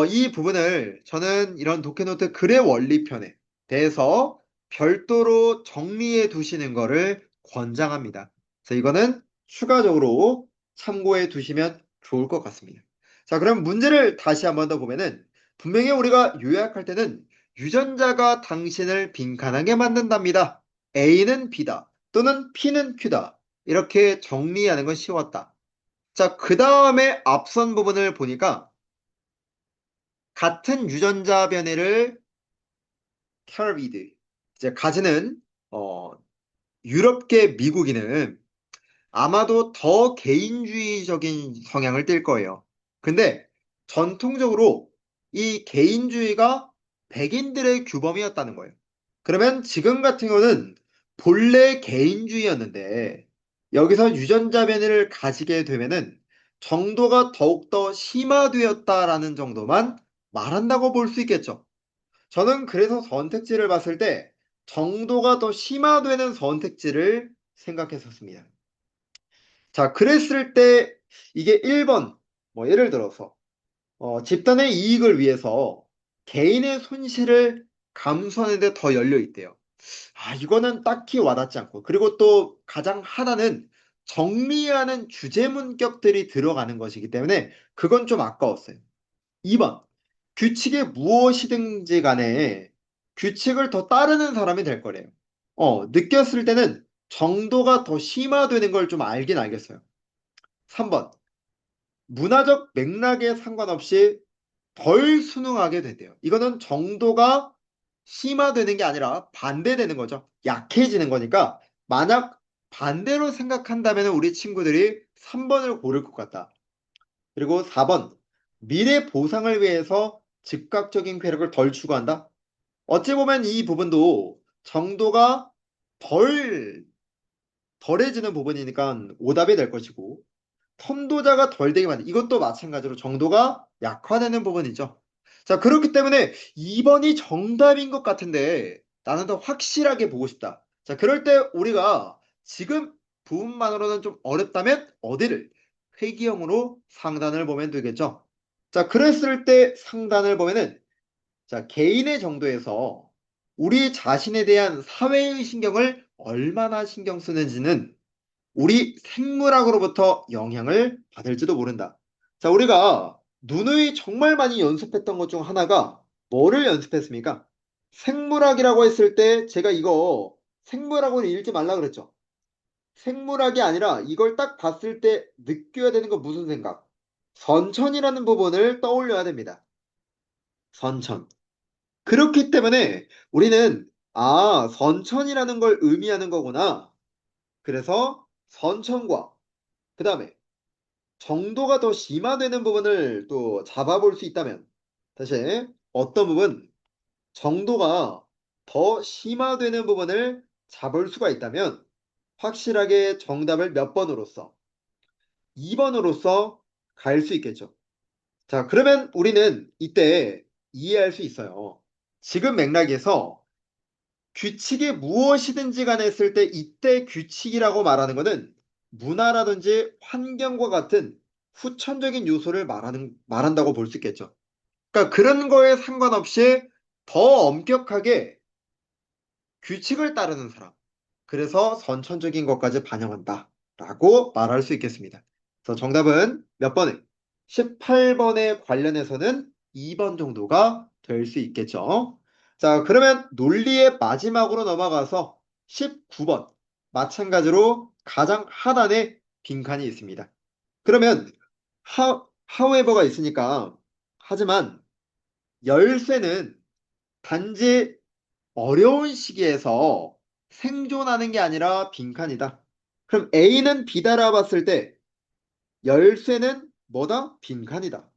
이 부분을 저는 이런 독해노트 글의 원리편에 대해서 별도로 정리해 두시는 것을 권장합니다. 그래서 이거는 추가적으로 참고해 두시면 좋을 것 같습니다. 자, 그럼 문제를 다시 한번 더 보면은 분명히 우리가 요약할 때는 유전자가 당신을 빈칸하게 만든답니다. A는 B다 또는 P는 Q다. 이렇게 정리하는 건 쉬웠다. 자, 그 다음에 앞선 부분을 보니까 같은 유전자 변이를 carried 이제 가지는 어, 유럽계 미국인은 아마도 더 개인주의적인 성향을 띨 거예요. 근데 전통적으로 이 개인주의가 백인들의 규범이었다는 거예요. 그러면 지금 같은 경우는 본래 개인주의였는데 여기서 유전자 변이를 가지게 되면은 정도가 더욱더 심화되었다라는 정도만 말한다고 볼 수 있겠죠. 저는 그래서 선택지를 봤을 때 정도가 더 심화되는 선택지를 생각했었습니다. 자, 그랬을 때 이게 1번, 뭐 예를 들어서 집단의 이익을 위해서 개인의 손실을 감수하는 데 더 열려 있대요. 아, 이거는 딱히 와닿지 않고. 그리고 또 가장 하나는 정리하는 주제 문격들이 들어가는 것이기 때문에 그건 좀 아까웠어요. 2번, 규칙이 무엇이든지 간에 규칙을 더 따르는 사람이 될 거래요. 느꼈을 때는 정도가 더 심화되는 걸 좀 알긴 알겠어요. 3번, 문화적 맥락에 상관없이 덜 순응하게 된대요. 이거는 정도가 심화되는 게 아니라 반대되는 거죠. 약해지는 거니까 만약 반대로 생각한다면 우리 친구들이 3번을 고를 것 같다. 그리고 4번, 미래 보상을 위해서 즉각적인 쾌락을 덜 추구한다. 어찌 보면 이 부분도 정도가 덜, 덜해지는 부분이니까 오답이 될 것이고 선도자가 덜 되게 만든 이것도 마찬가지로 정도가 약화되는 부분이죠. 자, 그렇기 때문에 2번이 정답인 것 같은데 나는 더 확실하게 보고 싶다. 자, 그럴 때 우리가 지금 부분만으로는 좀 어렵다면 어디를? 회귀형으로 상단을 보면 되겠죠. 자, 그랬을 때 상단을 보면은 자, 개인의 정도에서 우리 자신에 대한 사회의 신경을 얼마나 신경 쓰는지는 우리 생물학으로부터 영향을 받을지도 모른다. 자, 우리가 누누이 정말 많이 연습했던 것 중 하나가 뭐를 연습했습니까? 생물학이라고 했을 때 제가 이거 생물학을 읽지 말라 그랬죠. 생물학이 아니라 이걸 딱 봤을 때 느껴야 되는 건 무슨 생각? 선천이라는 부분을 떠올려야 됩니다. 선천. 그렇기 때문에 우리는 선천이라는 걸 의미하는 거구나. 그래서 선천과 그 다음에 정도가 더 심화되는 부분을 또 잡아볼 수 있다면, 다시 어떤 부분, 정도가 더 심화되는 부분을 잡을 수가 있다면, 확실하게 정답을 몇 번으로써, 2번으로써 갈 수 있겠죠. 자, 그러면 우리는 이때 이해할 수 있어요. 지금 맥락에서 규칙이 무엇이든지 간에 했을 때 이때 규칙이라고 말하는 것은 문화라든지 환경과 같은 후천적인 요소를 말한다고 볼 수 있겠죠. 그러니까 그런 거에 상관없이 더 엄격하게 규칙을 따르는 사람. 그래서 선천적인 것까지 반영한다. 라고 말할 수 있겠습니다. 그래서 정답은 몇 번에? 18번에 관련해서는 2번 정도가 될 수 있겠죠. 자, 그러면 논리의 마지막으로 넘어가서 19번. 마찬가지로 가장 하단에 빈칸이 있습니다. 그러면 however가 있으니까 하지만 열쇠는 단지 어려운 시기에서 생존하는 게 아니라 빈칸이다. 그럼 A는 B다라 봤을 때 열쇠는 뭐다? 빈칸이다.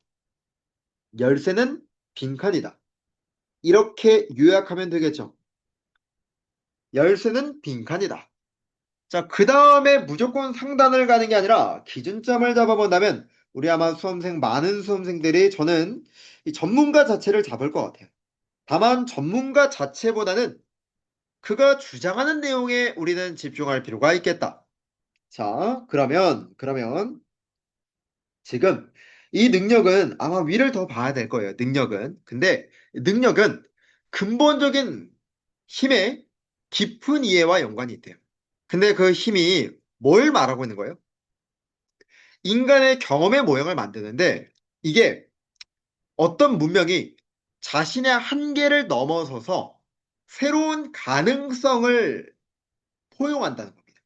열쇠는 빈칸이다. 이렇게 요약하면 되겠죠. 열쇠는 빈칸이다. 자, 그 다음에 무조건 상단을 가는 게 아니라 기준점을 잡아본다면 우리 아마 많은 수험생들이 저는 이 전문가 자체를 잡을 것 같아요. 다만 전문가 자체보다는 그가 주장하는 내용에 우리는 집중할 필요가 있겠다. 자, 그러면 지금 이 능력은 아마 위를 더 봐야 될 거예요. 능력은. 근데 능력은 근본적인 힘의 깊은 이해와 연관이 있대요. 근데 그 힘이 뭘 말하고 있는 거예요? 인간의 경험의 모형을 만드는데 이게 어떤 문명이 자신의 한계를 넘어서서 새로운 가능성을 포용한다는 겁니다.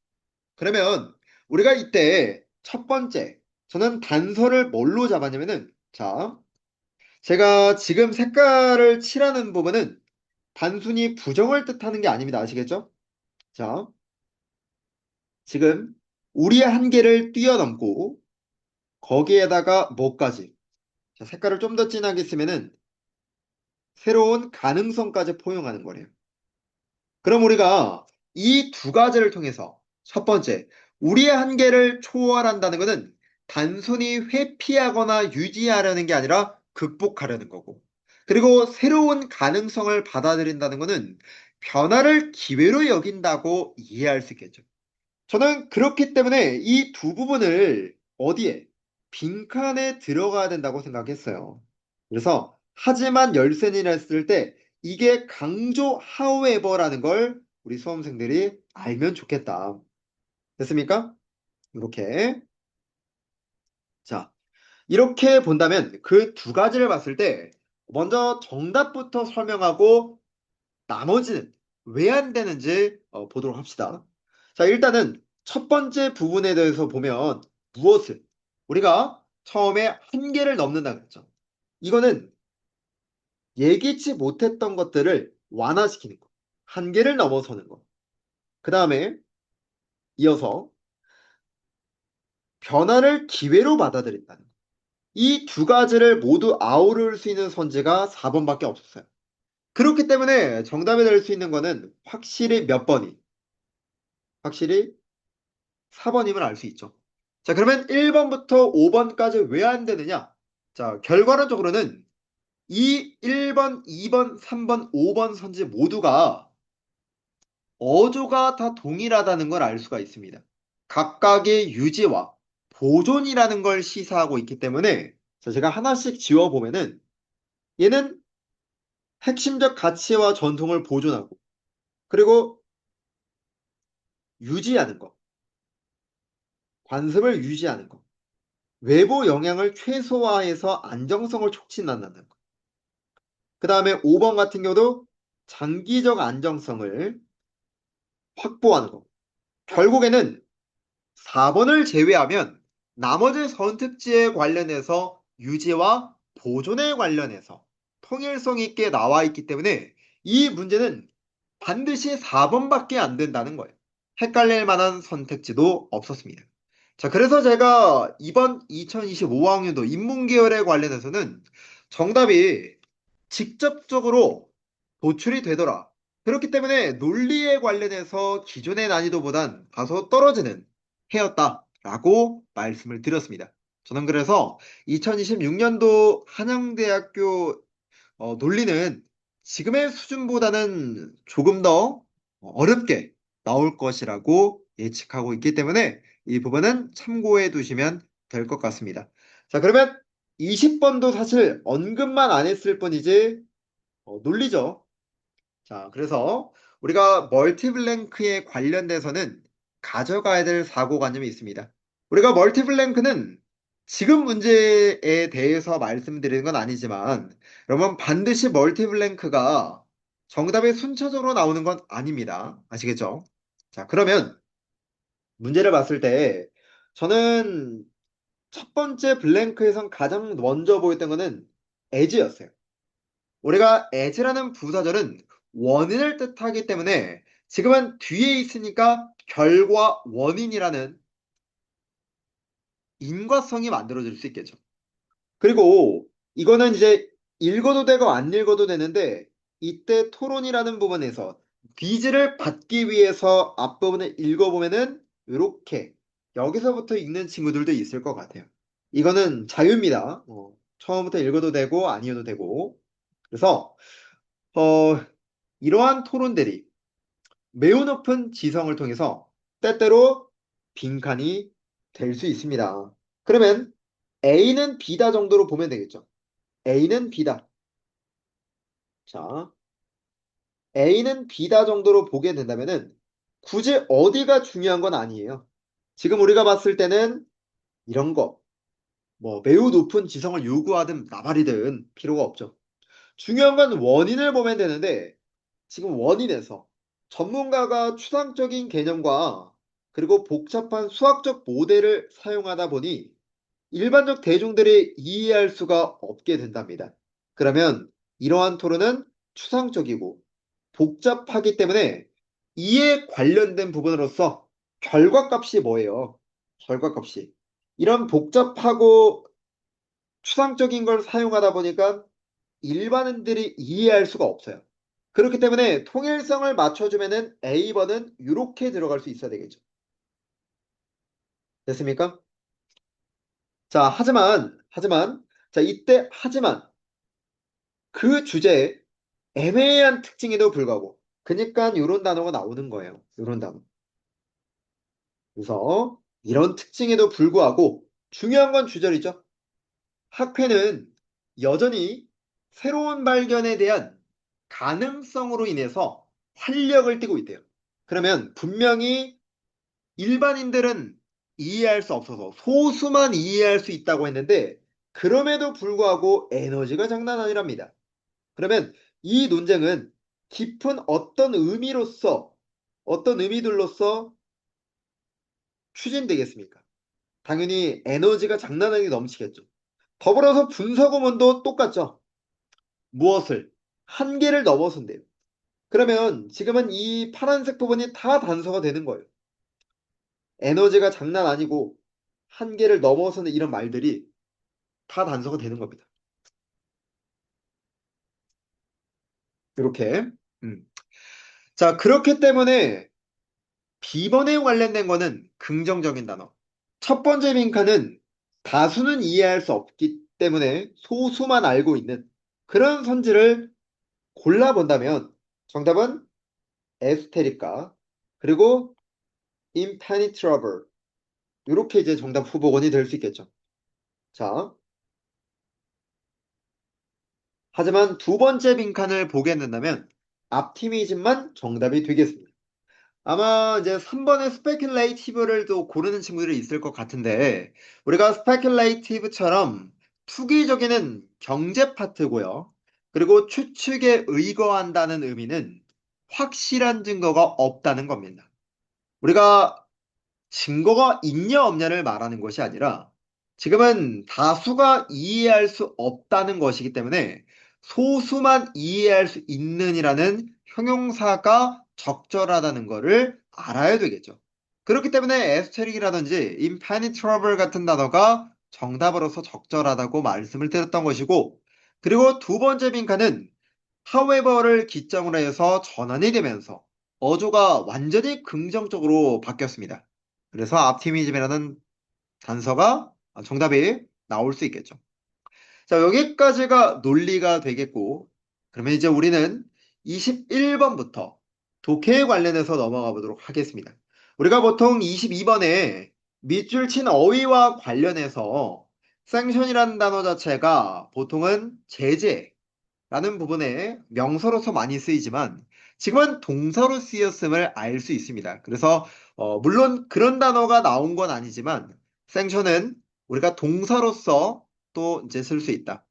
그러면 우리가 이때 첫 번째, 저는 단서를 뭘로 잡았냐면은, 자, 제가 지금 색깔을 칠하는 부분은 단순히 부정을 뜻하는 게 아닙니다. 아시겠죠? 자, 지금 우리의 한계를 뛰어넘고 거기에다가 뭐까지? 자, 색깔을 좀 더 진하게 쓰면은 새로운 가능성까지 포용하는 거래요. 그럼 우리가 이 두 가지를 통해서 첫 번째, 우리의 한계를 초월한다는 것은 단순히 회피하거나 유지하려는 게 아니라 극복하려는 거고, 그리고 새로운 가능성을 받아들인다는 것은 변화를 기회로 여긴다고 이해할 수 있겠죠. 저는 그렇기 때문에 이 두 부분을 어디에? 빈칸에 들어가야 된다고 생각했어요. 그래서 하지만 열쇠니라 했을 때 이게 강조 however라는 걸 우리 수험생들이 알면 좋겠다. 됐습니까? 이렇게. 자, 이렇게 본다면 그 두 가지를 봤을 때 먼저 정답부터 설명하고 나머지는 왜 안 되는지 보도록 합시다. 자, 일단은 첫 번째 부분에 대해서 보면 무엇을 우리가 처음에 한계를 넘는다 그랬죠. 이거는 예기치 못했던 것들을 완화시키는 거. 한계를 넘어서는 거. 그 다음에 이어서 변화를 기회로 받아들인다는 거. 이 두 가지를 모두 아우를 수 있는 선지가 4번밖에 없었어요. 그렇기 때문에 정답이 될 수 있는 거는 확실히 몇 번이? 확실히 4번임을 알 수 있죠. 자, 그러면 1번부터 5번까지 왜 안 되느냐? 자, 결과론적으로는 이 1번, 2번, 3번, 5번 선지 모두가 어조가 다 동일하다는 걸 알 수가 있습니다. 각각의 유지와 보존이라는 걸 시사하고 있기 때문에 자, 제가 하나씩 지워보면은 얘는 핵심적 가치와 전통을 보존하고 그리고 유지하는 거, 관습을 유지하는 거, 외부 영향을 최소화해서 안정성을 촉진한다는 거. 그 다음에 5번 같은 경우도 장기적 안정성을 확보하는 거. 결국에는 4번을 제외하면 나머지 선택지에 관련해서 유지와 보존에 관련해서 통일성 있게 나와 있기 때문에 이 문제는 반드시 4번밖에 안 된다는 거예요. 헷갈릴 만한 선택지도 없었습니다. 자, 그래서 제가 이번 2025학년도 인문계열에 관련해서는 정답이 직접적으로 도출이 되더라. 그렇기 때문에 논리에 관련해서 기존의 난이도보단 다소 떨어지는 해였다라고 말씀을 드렸습니다. 저는 그래서 2026년도 한양대학교 논리는 지금의 수준보다는 조금 더 어렵게 나올 것이라고 예측하고 있기 때문에 이 부분은 참고해 두시면 될 것 같습니다. 자, 그러면 20번도 사실 언급만 안 했을 뿐이지 논리죠. 자, 그래서 우리가 멀티블랭크에 관련돼서는 가져가야 될 사고관념이 있습니다. 우리가 멀티블랭크는 지금 문제에 대해서 말씀드리는 건 아니지만, 여러분 반드시 멀티블랭크가 정답이 순차적으로 나오는 건 아닙니다. 아시겠죠? 자, 그러면 문제를 봤을 때 저는 첫 번째 블랭크에선 가장 먼저 보였던 거는 as였어요. 우리가 as라는 부사절은 원인을 뜻하기 때문에 지금은 뒤에 있으니까 결과 원인이라는 인과성이 만들어질 수 있겠죠. 그리고 이거는 이제 읽어도 되고 안 읽어도 되는데 이때 토론이라는 부분에서 퀴즈를 받기 위해서 앞부분을 읽어보면은 이렇게 여기서부터 읽는 친구들도 있을 것 같아요. 이거는 자유입니다. 처음부터 읽어도 되고 아니어도 되고. 그래서 어, 이러한 토론들이 매우 높은 지성을 통해서 때때로 빈칸이 될 수 있습니다. 그러면 A는 B다 정도로 보면 되겠죠. A는 B다. 자, A는 B다 정도로 보게 된다면은 굳이 어디가 중요한 건 아니에요. 지금 우리가 봤을 때는 이런 거, 뭐 매우 높은 지성을 요구하든 나발이든 필요가 없죠. 중요한 건 원인을 보면 되는데 지금 원인에서 전문가가 추상적인 개념과 그리고 복잡한 수학적 모델을 사용하다 보니 일반적 대중들이 이해할 수가 없게 된답니다. 그러면 이러한 토론은 추상적이고 복잡하기 때문에 이에 관련된 부분으로서 결과값이 뭐예요? 결과값이. 이런 복잡하고 추상적인 걸 사용하다 보니까 일반인들이 이해할 수가 없어요. 그렇기 때문에 통일성을 맞춰주면은 A번은 이렇게 들어갈 수 있어야 되겠죠. 됐습니까? 자, 자, 이때 하지만 그 주제에 애매한 특징에도 불구하고 그러니까 이런 단어가 나오는 거예요. 이런 단어. 그래서 이런 특징에도 불구하고 중요한 건 주절이죠. 학회는 여전히 새로운 발견에 대한 가능성으로 인해서 활력을 띠고 있대요. 그러면 분명히 일반인들은 이해할 수 없어서 소수만 이해할 수 있다고 했는데 그럼에도 불구하고 에너지가 장난 아니랍니다. 그러면 이 논쟁은 깊은 어떤 의미들로서 추진되겠습니까? 당연히 에너지가 장난아니게 넘치겠죠. 더불어서 분석 의문도 똑같죠. 무엇을? 한계를 넘어선대요. 그러면 지금은 이 파란색 부분이 다 단서가 되는 거예요. 에너지가 장난 아니고 한계를 넘어서는 이런 말들이 다 단서가 되는 겁니다. 이렇게. 음. 자, 그렇기 때문에 B번에 관련된 거는 긍정적인 단어. 첫 번째 빈칸은 다수는 이해할 수 없기 때문에 소수만 알고 있는 그런 선지를 골라본다면 정답은 에스테리카 그리고 impenetrable 이렇게 이제 정답 후보군이 될 수 있겠죠. 자, 하지만 두 번째 빈칸을 보게 된다면 앞티미즘만 정답이 되겠습니다. 아마 이제 3번의 스페큘레이티브를 또 고르는 친구들이 있을 것 같은데 우리가 스페큘레이티브처럼 투기적인 경제 파트고요. 그리고 추측에 의거한다는 의미는 확실한 증거가 없다는 겁니다. 우리가 증거가 있냐 없냐를 말하는 것이 아니라 지금은 다수가 이해할 수 없다는 것이기 때문에 소수만 이해할 수 있는이라는 형용사가 적절하다는 것을 알아야 되겠죠. 그렇기 때문에 에스테릭이라든지 impenetrable 같은 단어가 정답으로서 적절하다고 말씀을 드렸던 것이고 그리고 두 번째 빈칸은 however를 기점으로 해서 전환이 되면서 어조가 완전히 긍정적으로 바뀌었습니다. 그래서 optimism이라는 단서가 정답이 나올 수 있겠죠. 자, 여기까지가 논리가 되겠고, 그러면 이제 우리는 21번부터 독해에 관련해서 넘어가 보도록 하겠습니다. 우리가 보통 22번에 밑줄 친 어휘와 관련해서 섹션이라는 단어 자체가 보통은 제재, 라는 부분에 명사로서 많이 쓰이지만 지금은 동사로 쓰였음을 알 수 있습니다. 그래서 물론 그런 단어가 나온 건 아니지만 생션은 우리가 동사로서 또 이제 쓸 수 있다.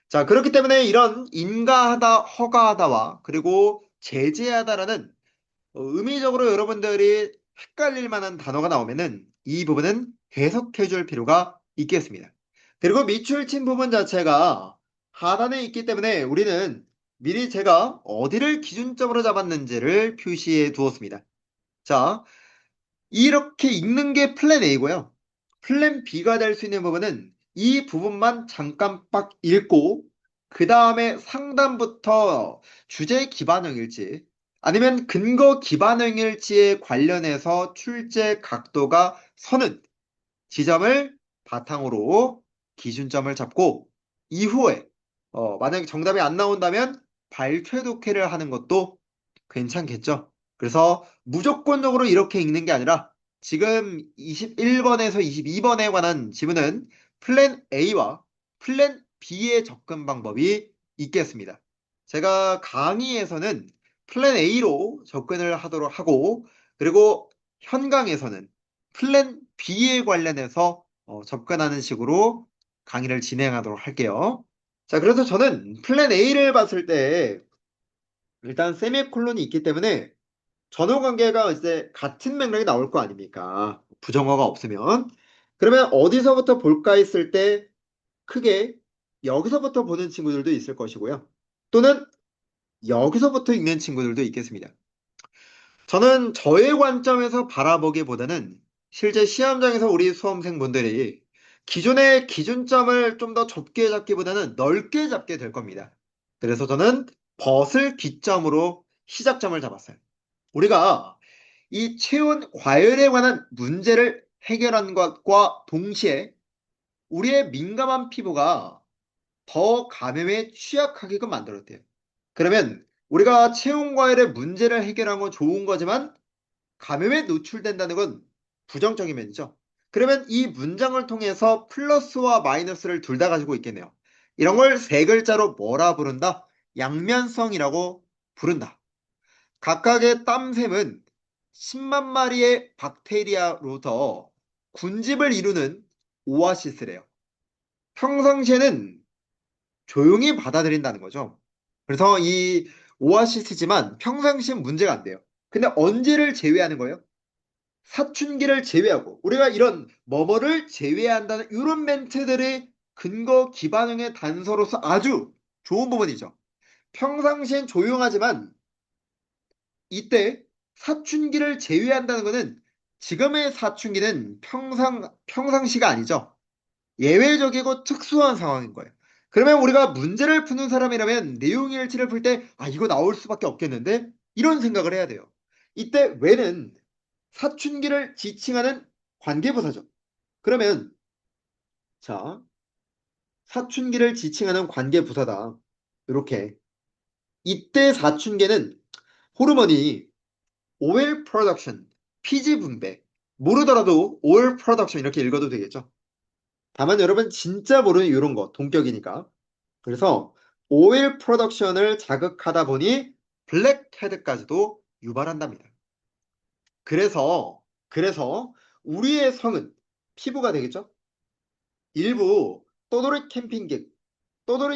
자, 그렇기 때문에 이런 인가하다, 허가하다와 그리고 제재하다라는 의미적으로 여러분들이 헷갈릴 만한 단어가 나오면은 이 부분은 해석해 줄 필요가 있겠습니다. 그리고 밑줄 친 부분 자체가 하단에 있기 때문에 우리는 미리 제가 어디를 기준점으로 잡았는지를 표시해 두었습니다. 자, 이렇게 읽는 게 플랜 A고요. 플랜 B가 될 수 있는 부분은 이 부분만 잠깐 빡 읽고 그 다음에 상단부터 주제 기반형일지 아니면 근거 기반형일지에 관련해서 출제 각도가 서는 지점을 바탕으로 기준점을 잡고 이후에 만약에 정답이 안 나온다면 발췌 독해를 하는 것도 괜찮겠죠. 그래서 무조건적으로 이렇게 읽는 게 아니라 지금 21번에서 22번에 관한 지문은 플랜 A와 플랜 B의 접근 방법이 있겠습니다. 제가 강의에서는 플랜 A로 접근을 하도록 하고 그리고 현강에서는 플랜 B에 관련해서 접근하는 식으로 강의를 진행하도록 할게요. 자, 그래서 저는 플랜 A를 봤을 때 일단 세미콜론이 있기 때문에 전후 관계가 이제 같은 맥락이 나올 거 아닙니까? 부정어가 없으면. 그러면 어디서부터 볼까 했을 때 크게 여기서부터 보는 친구들도 있을 것이고요. 또는 여기서부터 읽는 친구들도 있겠습니다. 저는 저의 관점에서 바라보기보다는 실제 시험장에서 우리 수험생분들이 기존의 기준점을 좀 더 좁게 잡기보다는 넓게 잡게 될 겁니다. 그래서 저는 벗을 기점으로 시작점을 잡았어요. 우리가 이 체온 과열에 관한 문제를 해결한 것과 동시에 우리의 민감한 피부가 더 감염에 취약하게끔 만들었대요. 그러면 우리가 체온 과열의 문제를 해결한 건 좋은 거지만 감염에 노출된다는 건 부정적인 면이죠. 그러면 이 문장을 통해서 플러스와 마이너스를 둘 다 가지고 있겠네요. 이런 걸 세 글자로 뭐라 부른다? 양면성이라고 부른다. 각각의 땀샘은 10만 마리의 박테리아로부터 군집을 이루는 오아시스래요. 평상시에는 조용히 받아들인다는 거죠. 그래서 이 오아시스지만 평상시엔 문제가 안 돼요. 근데 언제를 제외하는 거예요? 사춘기를 제외하고 우리가 이런 뭐뭐를 제외한다는 이런 멘트들이 근거 기반형의 단서로서 아주 좋은 부분이죠. 평상시엔 조용하지만 이때 사춘기를 제외한다는 것은 지금의 사춘기는 평상시가 아니죠. 예외적이고 특수한 상황인 거예요. 그러면 우리가 문제를 푸는 사람이라면 내용일지를 풀 때, 아, 이거 나올 수밖에 없겠는데? 이런 생각을 해야 돼요. 이때 왜는 사춘기를 지칭하는 관계부사죠. 그러면, 자, 사춘기를 지칭하는 관계부사다. 이렇게. 이때 사춘기는 호르몬이 오일 프로덕션, 피지 분배. 모르더라도 오일 프로덕션 이렇게 읽어도 되겠죠. 다만 여러분 진짜 모르는 이런 거, 동격이니까. 그래서 오일 프로덕션을 자극하다 보니 블랙헤드까지도 유발한답니다. 그래서 우리의 성은 피부가 되겠죠? 일부 떠돌이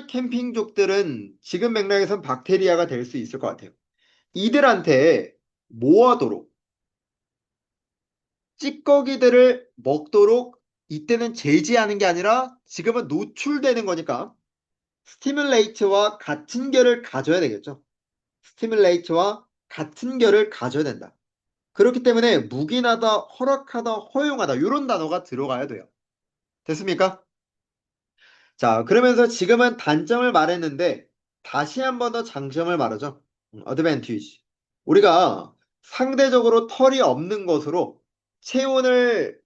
캠핑족들은 지금 맥락에선 박테리아가 될 수 있을 것 같아요. 이들한테 모아도록 찌꺼기들을 먹도록 이때는 제지하는 게 아니라 지금은 노출되는 거니까 스티뮬레이트와 같은 결을 가져야 되겠죠. 스티뮬레이트와 같은 결을 가져야 된다. 그렇기 때문에 묵인하다, 허락하다, 허용하다 이런 단어가 들어가야 돼요. 됐습니까? 자, 그러면서 지금은 단점을 말했는데 다시 한 번 더 장점을 말하죠. 어드밴티지. 우리가 상대적으로 털이 없는 것으로 체온을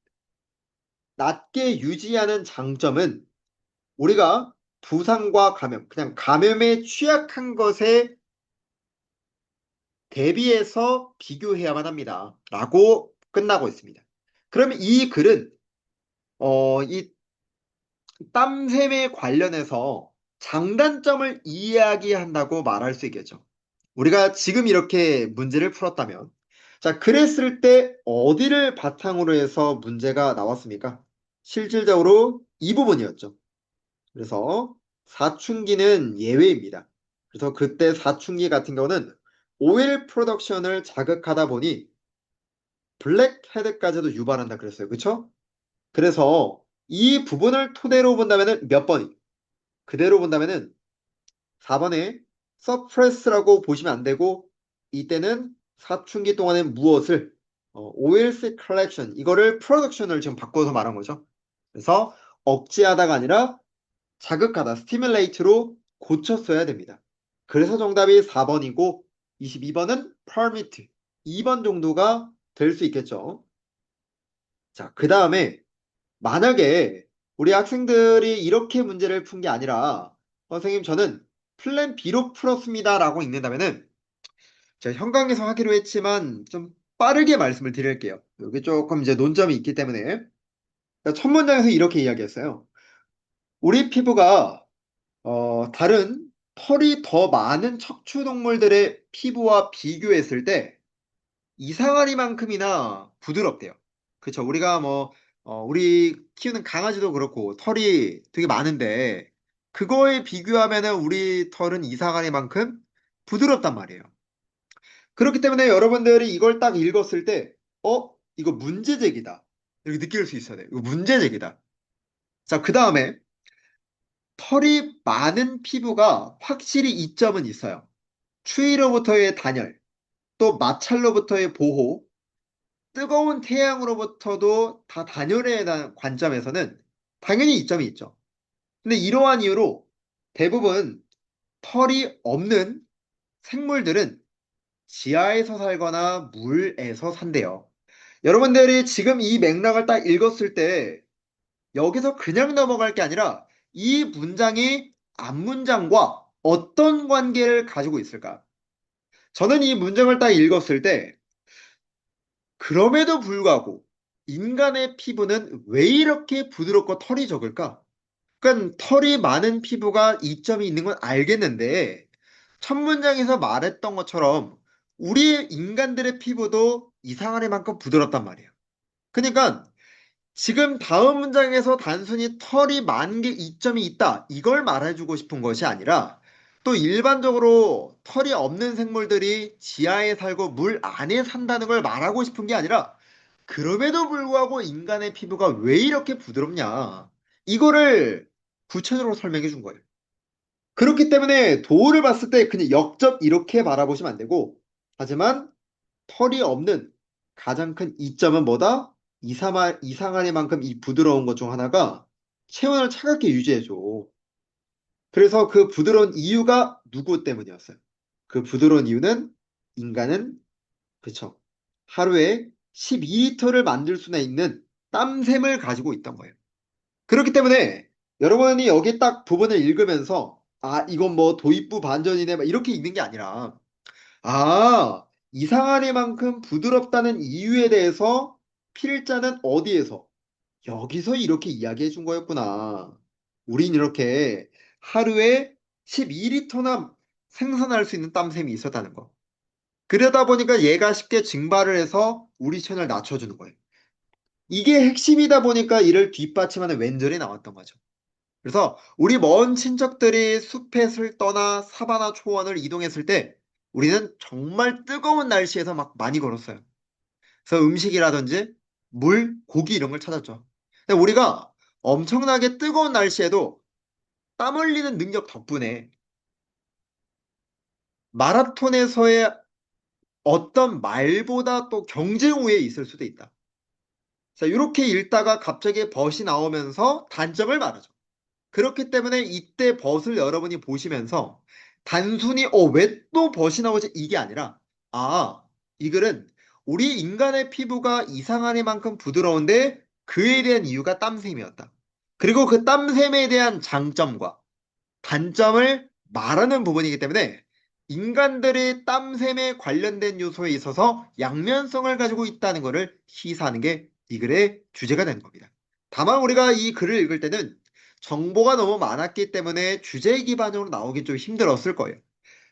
낮게 유지하는 장점은 우리가 부상과 감염, 그냥 감염에 취약한 것에 대비해서 비교해야만 합니다. 라고 끝나고 있습니다. 그러면 이 글은 이 땀샘에 관련해서 장단점을 이야기한다고 말할 수 있겠죠. 우리가 지금 이렇게 문제를 풀었다면 자, 그랬을 때 어디를 바탕으로 해서 문제가 나왔습니까? 실질적으로 이 부분이었죠. 그래서 사춘기는 예외입니다. 그래서 그때 사춘기 같은 경우는 오일 프로덕션을 자극하다 보니 블랙헤드까지도 유발한다 그랬어요. 그쵸? 그래서 이 부분을 토대로 본다면은 몇 번이? 그대로 본다면은 4번에 suppress라고 보시면 안 되고 이때는 사춘기 동안에 무엇을 OLC collection 이거를 production을 지금 바꿔서 말한 거죠. 그래서 억제하다가 아니라 자극하다 stimulate로 고쳤어야 됩니다. 그래서 정답이 4번이고 22번은 permit 2번 정도가 될 수 있겠죠. 자, 그 다음에 만약에 우리 학생들이 이렇게 문제를 푼 게 아니라 선생님 저는 플랜 B로 풀었습니다 라고 읽는다면은 제가 현강에서 하기로 했지만 좀 빠르게 말씀을 드릴게요. 여기 조금 이제 논점이 있기 때문에 그러니까 첫 문장에서 이렇게 이야기했어요. 우리 피부가 다른 털이 더 많은 척추동물들의 피부와 비교했을 때 이상하리만큼이나 부드럽대요. 그쵸? 우리가 뭐, 우리 키우는 강아지도 그렇고 털이 되게 많은데 그거에 비교하면은 우리 털은 이상하리만큼 부드럽단 말이에요. 그렇기 때문에 여러분들이 이걸 딱 읽었을 때, 이거 문제제기다. 이렇게 느낄 수 있어야 돼요. 이거 문제제기다. 자, 그 다음에 털이 많은 피부가 확실히 이점은 있어요. 추위로부터의 단열, 또 마찰로부터의 보호, 뜨거운 태양으로부터도 다 단열에 대한 관점에서는 당연히 이점이 있죠. 근데 이러한 이유로 대부분 털이 없는 생물들은 지하에서 살거나 물에서 산대요. 여러분들이 지금 이 맥락을 딱 읽었을 때 여기서 그냥 넘어갈 게 아니라 이 문장이 앞문장과 어떤 관계를 가지고 있을까? 저는 이 문장을 딱 읽었을 때 그럼에도 불구하고 인간의 피부는 왜 이렇게 부드럽고 털이 적을까? 그러니까 털이 많은 피부가 이점이 있는 건 알겠는데 첫 문장에서 말했던 것처럼 우리 인간들의 피부도 이상할 만큼 부드럽단 말이에요. 그러니까 지금 다음 문장에서 단순히 털이 많은 게 이점이 있다 이걸 말해주고 싶은 것이 아니라 또 일반적으로 털이 없는 생물들이 지하에 살고 물 안에 산다는 걸 말하고 싶은 게 아니라 그럼에도 불구하고 인간의 피부가 왜 이렇게 부드럽냐 이거를 구체적으로 설명해 준 거예요. 그렇기 때문에 도우를 봤을 때 그냥 역접 이렇게 바라보시면 안 되고 하지만 털이 없는 가장 큰 이점은 뭐다? 이상하리만큼 이 부드러운 것 중 하나가 체온을 차갑게 유지해줘. 그래서 그 부드러운 이유가 누구 때문이었어요? 그 부드러운 이유는 인간은 그쵸. 하루에 12리터를 만들 수나 있는 땀샘을 가지고 있던 거예요. 그렇기 때문에 여러분이 여기 딱 부분을 읽으면서 이건 뭐 도입부 반전이네 막 이렇게 읽는 게 아니라 이상하리만큼 부드럽다는 이유에 대해서 필자는 어디에서? 여기서 이렇게 이야기해 준 거였구나. 우린 이렇게 하루에 12리터나 생산할 수 있는 땀샘이 있었다는 거. 그러다 보니까 얘가 쉽게 증발을 해서 우리 체온을 낮춰주는 거예요. 이게 핵심이다 보니까 이를 뒷받침하는 왼절이 나왔던 거죠. 그래서 우리 먼 친척들이 숲에을 떠나 사바나 초원을 이동했을 때 우리는 정말 뜨거운 날씨에서 막 많이 걸었어요. 그래서 음식이라든지 물, 고기 이런 걸 찾았죠. 근데 우리가 엄청나게 뜨거운 날씨에도 땀 흘리는 능력 덕분에 마라톤에서의 어떤 말보다 또 경쟁 우위에 있을 수도 있다. 자, 이렇게 읽다가 갑자기 벗이 나오면서 단점을 말하죠. 그렇기 때문에 이때 벗을 여러분이 보시면서 단순히 왜 또 벗이 나오지 이게 아니라 이 글은 우리 인간의 피부가 이상하리만큼 부드러운데 그에 대한 이유가 땀샘이었다. 그리고 그 땀샘에 대한 장점과 단점을 말하는 부분이기 때문에 인간들의 땀샘에 관련된 요소에 있어서 양면성을 가지고 있다는 것을 시사하는 게 이 글의 주제가 되는 겁니다. 다만 우리가 이 글을 읽을 때는 정보가 너무 많았기 때문에 주제 기반으로 나오기 좀 힘들었을 거예요.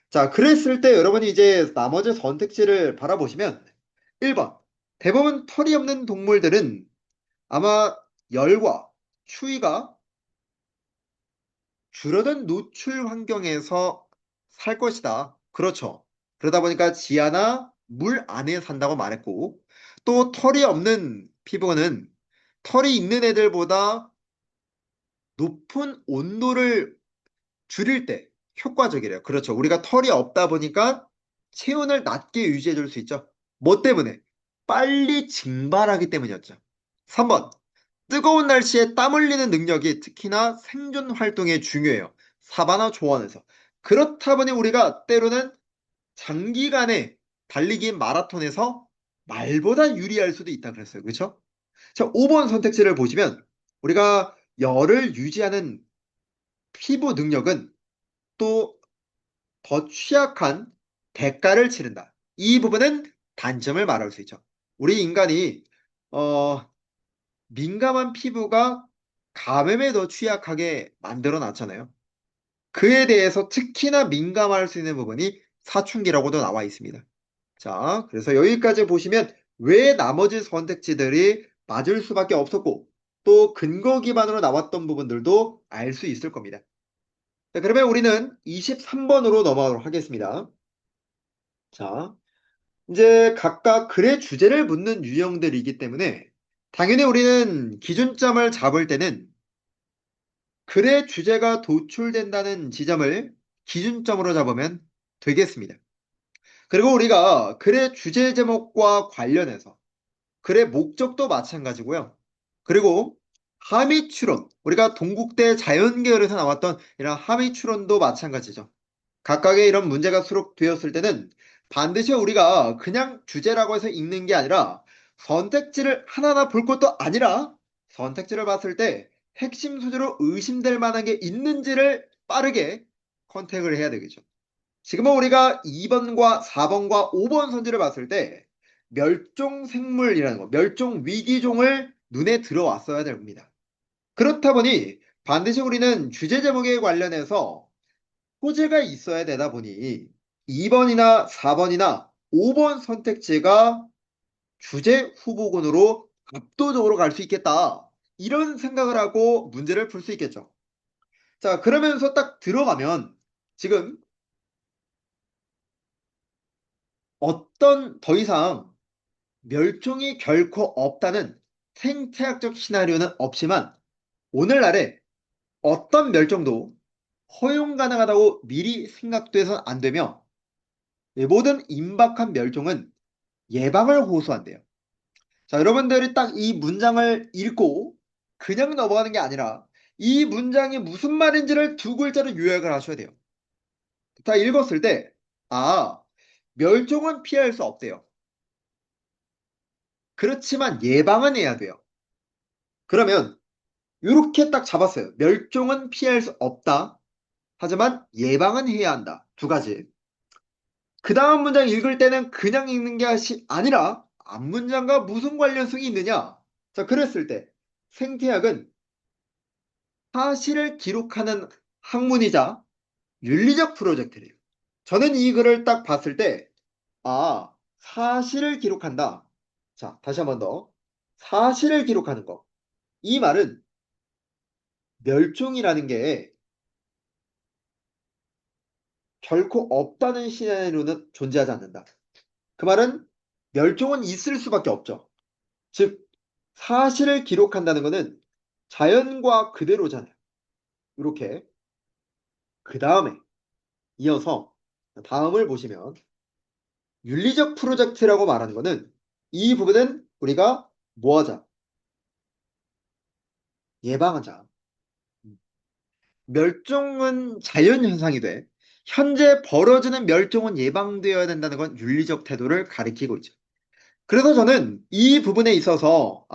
자, 그랬을 때 여러분이 이제 나머지 선택지를 바라보시면 1번. 대부분 털이 없는 동물들은 아마 열과 추위가 줄어든 노출 환경에서 살 것이다. 그렇죠. 그러다 보니까 지하나 물 안에 산다고 말했고, 또 털이 없는 피부는 털이 있는 애들보다 높은 온도를 줄일 때, 효과적이래요. 그렇죠. 우리가 털이 없다 보니까 체온을 낮게 유지해 줄 수 있죠. 뭐 때문에? 빨리 증발하기 때문이었죠. 3번. 뜨거운 날씨에 땀 흘리는 능력이 특히나 생존 활동에 중요해요. 사바나 조원에서. 그렇다 보니 우리가 때로는 장기간의 달리기 마라톤에서 말보다 유리할 수도 있다 그랬어요. 그렇죠? 자, 5번 선택지를 보시면 우리가 열을 유지하는 피부 능력은 또 더 취약한 대가를 치른다. 이 부분은 단점을 말할 수 있죠. 우리 인간이 어, 민감한 피부가 감염에 더 취약하게 만들어 놨잖아요. 그에 대해서 특히나 민감할 수 있는 부분이 사춘기라고도 나와 있습니다. 자, 그래서 여기까지 보시면 왜 나머지 선택지들이 맞을 수밖에 없었고 또 근거 기반으로 나왔던 부분들도 알 수 있을 겁니다. 자, 그러면 우리는 23번으로 넘어가도록 하겠습니다. 자, 이제 각각 글의 주제를 묻는 유형들이기 때문에 당연히 우리는 기준점을 잡을 때는 글의 주제가 도출된다는 지점을 기준점으로 잡으면 되겠습니다. 그리고 우리가 글의 주제 제목과 관련해서 글의 목적도 마찬가지고요. 그리고 함의 추론, 우리가 동국대 자연계열에서 나왔던 이런 함의 추론도 마찬가지죠. 각각의 이런 문제가 수록되었을 때는 반드시 우리가 그냥 주제라고 해서 읽는 게 아니라 선택지를 하나하나 볼 것도 아니라 선택지를 봤을 때 핵심 소재로 의심될 만한 게 있는지를 빠르게 컨택을 해야 되겠죠. 지금은 우리가 2번과 4번과 5번 선지를 봤을 때 멸종 생물이라는 거, 멸종 위기종을 눈에 들어왔어야 됩니다. 그렇다 보니 반드시 우리는 주제 제목에 관련해서 소재가 있어야 되다 보니 2번이나 4번이나 5번 선택지가 주제 후보군으로 압도적으로 갈 수 있겠다. 이런 생각을 하고 문제를 풀 수 있겠죠. 자, 그러면서 딱 들어가면 지금 어떤 더 이상 멸종이 결코 없다는 생태학적 시나리오는 없지만 오늘날에 어떤 멸종도 허용 가능하다고 미리 생각돼서는 안 되며 모든 임박한 멸종은 예방을 호소한대요. 자, 여러분들이 딱 이 문장을 읽고 그냥 넘어가는 게 아니라 이 문장이 무슨 말인지를 두 글자로 요약을 하셔야 돼요. 다 읽었을 때, 아, 멸종은 피할 수 없대요. 그렇지만 예방은 해야 돼요. 그러면 이렇게 딱 잡았어요. 멸종은 피할 수 없다. 하지만 예방은 해야 한다. 두 가지. 그 다음 문장 읽을 때는 그냥 읽는 게 아니라 앞문장과 무슨 관련성이 있느냐? 자, 그랬을 때 생태학은 사실을 기록하는 학문이자 윤리적 프로젝트래요. 저는 이 글을 딱 봤을 때, 아, 사실을 기록한다. 자, 다시 한번 더. 사실을 기록하는 거. 이 말은 멸종이라는 게 결코 없다는 시나리오는 존재하지 않는다. 그 말은 멸종은 있을 수밖에 없죠. 즉, 사실을 기록한다는 것은 자연과 그대로잖아요. 이렇게. 그 다음에 이어서 다음을 보시면 윤리적 프로젝트라고 말하는 것은 이 부분은 우리가 뭐 하자? 예방하자. 멸종은 자연현상이 돼. 현재 벌어지는 멸종은 예방되어야 된다는 건 윤리적 태도를 가리키고 있죠. 그래서 저는 이 부분에 있어서,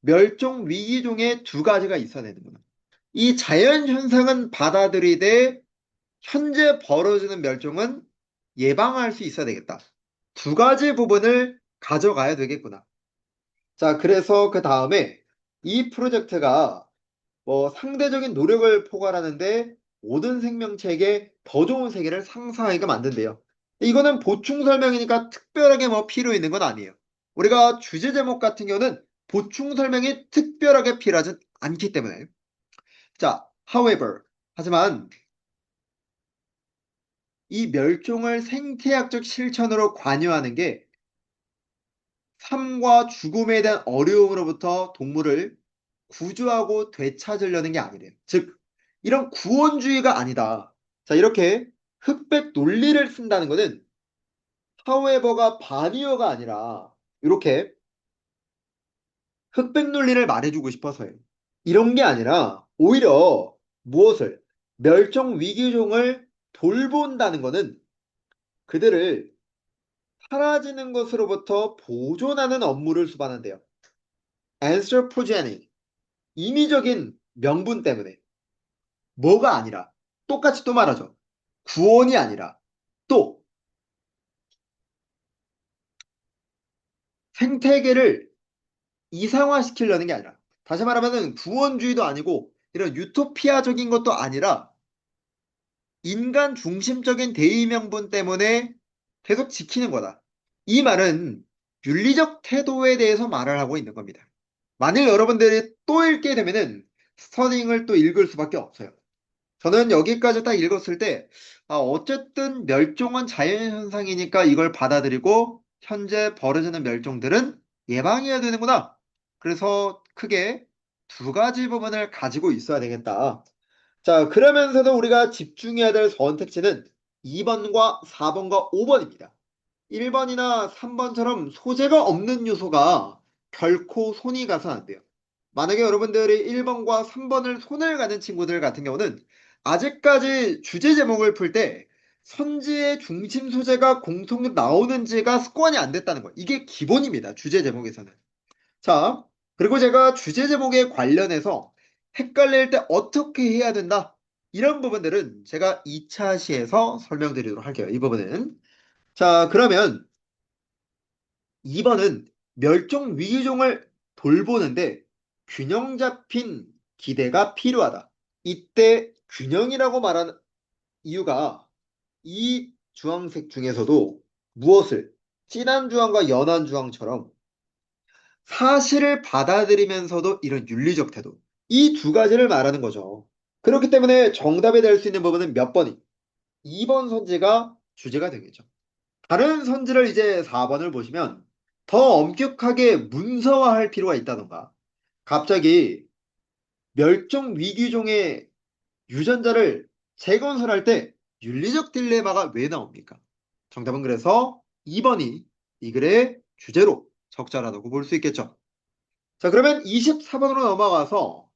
멸종 위기종의 두 가지가 있어야 되는구나. 이 자연현상은 받아들이되 현재 벌어지는 멸종은 예방할 수 있어야 되겠다. 두 가지 부분을 가져가야 되겠구나. 자, 그래서 그 다음에 이 프로젝트가 뭐 상대적인 노력을 포괄하는데 모든 생명체에게 더 좋은 세계를 상상하게 만든대요. 이거는 보충 설명이니까 특별하게 뭐 필요 있는 건 아니에요. 우리가 주제 제목 같은 경우는 보충 설명이 특별하게 필요하지 않기 때문에. 자, however. 하지만 이 멸종을 생태학적 실천으로 관여하는 게 삶과 죽음에 대한 어려움으로부터 동물을 구조하고 되찾으려는 게 아니래요. 즉, 이런 구원주의가 아니다. 자, 이렇게 흑백 논리를 쓴다는 것은 하우에버가 반의어가 아니라 이렇게 흑백 논리를 말해주고 싶어서요. 이런 게 아니라 오히려 무엇을 멸종 위기종을 돌본다는 것은 그들을 사라지는 것으로부터 보존하는 업무를 수반한대요. anthropogenic 인위적인 명분 때문에 뭐가 아니라 똑같이 또 말하죠. 구원이 아니라 또 생태계를 이상화시키려는 게 아니라 다시 말하면 구원주의도 아니고 이런 유토피아적인 것도 아니라 인간 중심적인 대의명분 때문에 계속 지키는 거다. 이 말은 윤리적 태도에 대해서 말을 하고 있는 겁니다. 만일 여러분들이 또 읽게 되면은 스터딩을 또 읽을 수밖에 없어요. 저는 여기까지 딱 읽었을 때, 어쨌든 멸종은 자연현상이니까 이걸 받아들이고, 현재 벌어지는 멸종들은 예방해야 되는구나. 그래서 크게 두 가지 부분을 가지고 있어야 되겠다. 자, 그러면서도 우리가 집중해야 될 선택지는 2번과 4번과 5번입니다. 1번이나 3번처럼 소재가 없는 요소가 결코 손이 가서 안 돼요. 만약에 여러분들이 1번과 3번을 손을 가는 친구들 같은 경우는 아직까지 주제 제목을 풀 때 선지의 중심 소재가 공통으로 나오는지가 습관이 안 됐다는 거. 이게 기본입니다. 주제 제목에서는. 자, 그리고 제가 주제 제목에 관련해서 헷갈릴 때 어떻게 해야 된다. 이런 부분들은 제가 2차 시에서 설명드리도록 할게요. 이 부분은. 자, 그러면 2번은 멸종 위기종을 돌보는데 균형 잡힌 기대가 필요하다. 이때 균형이라고 말하는 이유가 이 주황색 중에서도 무엇을 진한 주황과 연한 주황처럼 사실을 받아들이면서도 이런 윤리적 태도. 이 두 가지를 말하는 거죠. 그렇기 때문에 정답이 될 수 있는 부분은 몇 번이? 2번 선지가 주제가 되겠죠. 다른 선지를 이제 4번을 보시면 더 엄격하게 문서화할 필요가 있다던가 갑자기 멸종 위기종의 유전자를 재건설할 때 윤리적 딜레마가 왜 나옵니까? 정답은 그래서 2번이 이 글의 주제로 적절하다고 볼 수 있겠죠. 자, 그러면 24번으로 넘어가서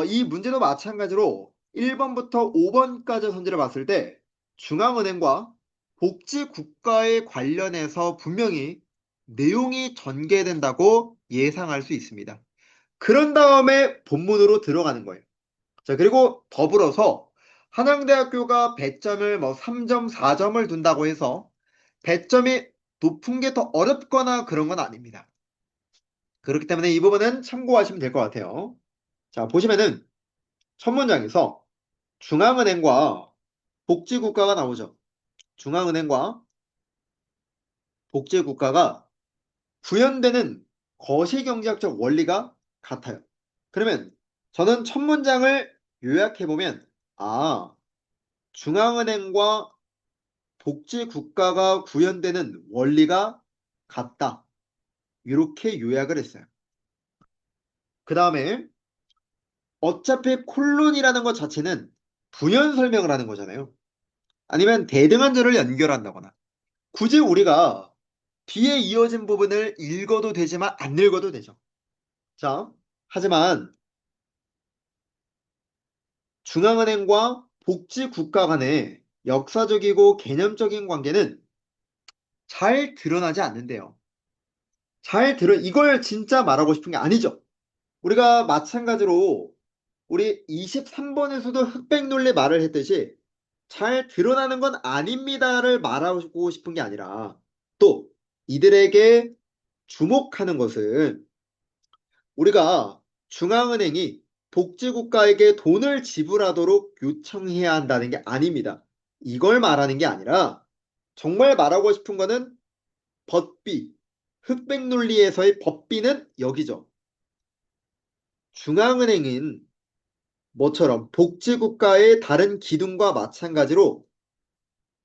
이 문제도 마찬가지로 1번부터 5번까지 선지를 봤을 때 중앙은행과 복지국가에 관련해서 분명히 내용이 전개된다고 예상할 수 있습니다. 그런 다음에 본문으로 들어가는 거예요. 자, 그리고 더불어서 한양대학교가 배점을 뭐 3점, 4점을 둔다고 해서 배점이 높은 게 더 어렵거나 그런 건 아닙니다. 그렇기 때문에 이 부분은 참고하시면 될 것 같아요. 자, 보시면은 첫 문장에서 중앙은행과 복지국가가 나오죠. 중앙은행과 복지국가가 구현되는 거시경제학적 원리가 같아요. 그러면 저는 첫 문장을 요약해보면, 중앙은행과 복지국가가 구현되는 원리가 같다. 이렇게 요약을 했어요. 그 다음에 어차피 콜론이라는 것 자체는 부연 설명을 하는 거잖아요. 아니면 대등한절을 연결한다거나 굳이 우리가 뒤에 이어진 부분을 읽어도 되지만 안 읽어도 되죠. 자, 하지만 중앙은행과 복지국가 간의 역사적이고 개념적인 관계는 잘 드러나지 않는데요. 이걸 진짜 말하고 싶은 게 아니죠. 우리가 마찬가지로 우리 23번에서도 흑백 논리 말을 했듯이 잘 드러나는 건 아닙니다를 말하고 싶은 게 아니라 또 이들에게 주목하는 것은 우리가 중앙은행이 복지국가에게 돈을 지불하도록 요청해야 한다는 게 아닙니다. 이걸 말하는 게 아니라 정말 말하고 싶은 거는 법비, 흑백 논리에서의 법비는 여기죠. 중앙은행은 뭐처럼 복지국가의 다른 기둥과 마찬가지로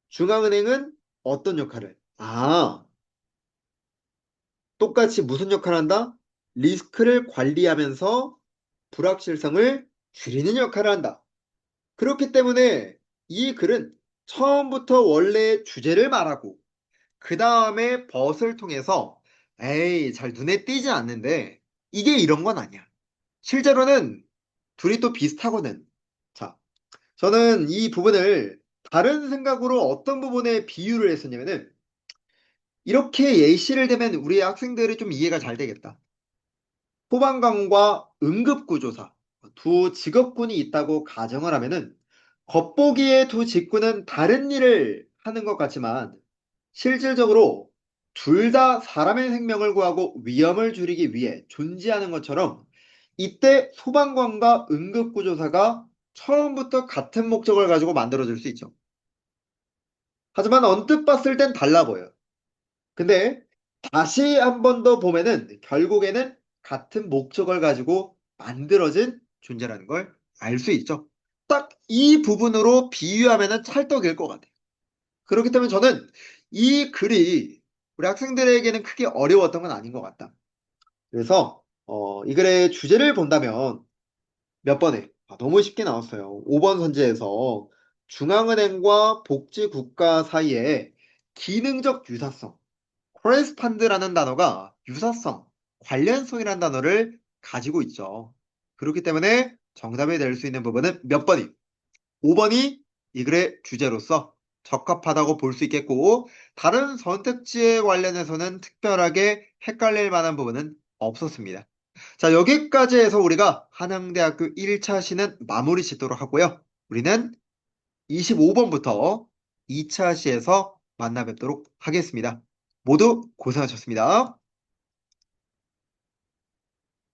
중앙은행은 어떤 역할을? 똑같이 무슨 역할을 한다? 리스크를 관리하면서 불확실성을 줄이는 역할을 한다. 그렇기 때문에 이 글은 처음부터 원래 주제를 말하고 그 다음에 벗을 통해서 에이, 잘 눈에 띄지 않는데 이게 이런 건 아니야. 실제로는 둘이 또 비슷하거든. 자, 저는 이 부분을 다른 생각으로 어떤 부분에 비유를 했었냐면은 이렇게 예시를 대면 우리 학생들이 좀 이해가 잘 되겠다. 소방관과 응급구조사 두 직업군이 있다고 가정을 하면은 겉보기에 두 직군은 다른 일을 하는 것 같지만 실질적으로 둘 다 사람의 생명을 구하고 위험을 줄이기 위해 존재하는 것처럼 이때 소방관과 응급구조사가 처음부터 같은 목적을 가지고 만들어질 수 있죠. 하지만 언뜻 봤을 땐 달라 보여요. 근데 다시 한 번 더 보면은 결국에는 같은 목적을 가지고 만들어진 존재라는 걸 알 수 있죠. 딱 이 부분으로 비유하면은 찰떡일 것 같아요. 그렇기 때문에 저는 이 글이 우리 학생들에게는 크게 어려웠던 건 아닌 것 같다. 그래서 이 글의 주제를 본다면 몇 번에 너무 쉽게 나왔어요. 5번 선지에서 중앙은행과 복지국가 사이에 기능적 유사성 코레스판드라는 단어가 유사성, 관련성이라는 단어를 가지고 있죠. 그렇기 때문에 정답이 될 수 있는 부분은 몇 번이? 5번이 이 글의 주제로서 적합하다고 볼 수 있겠고 다른 선택지에 관련해서는 특별하게 헷갈릴 만한 부분은 없었습니다. 자, 여기까지 해서 우리가 한양대학교 1차 시는 마무리 짓도록 하고요. 우리는 25번부터 2차 시에서 만나 뵙도록 하겠습니다. 모두 고생하셨습니다.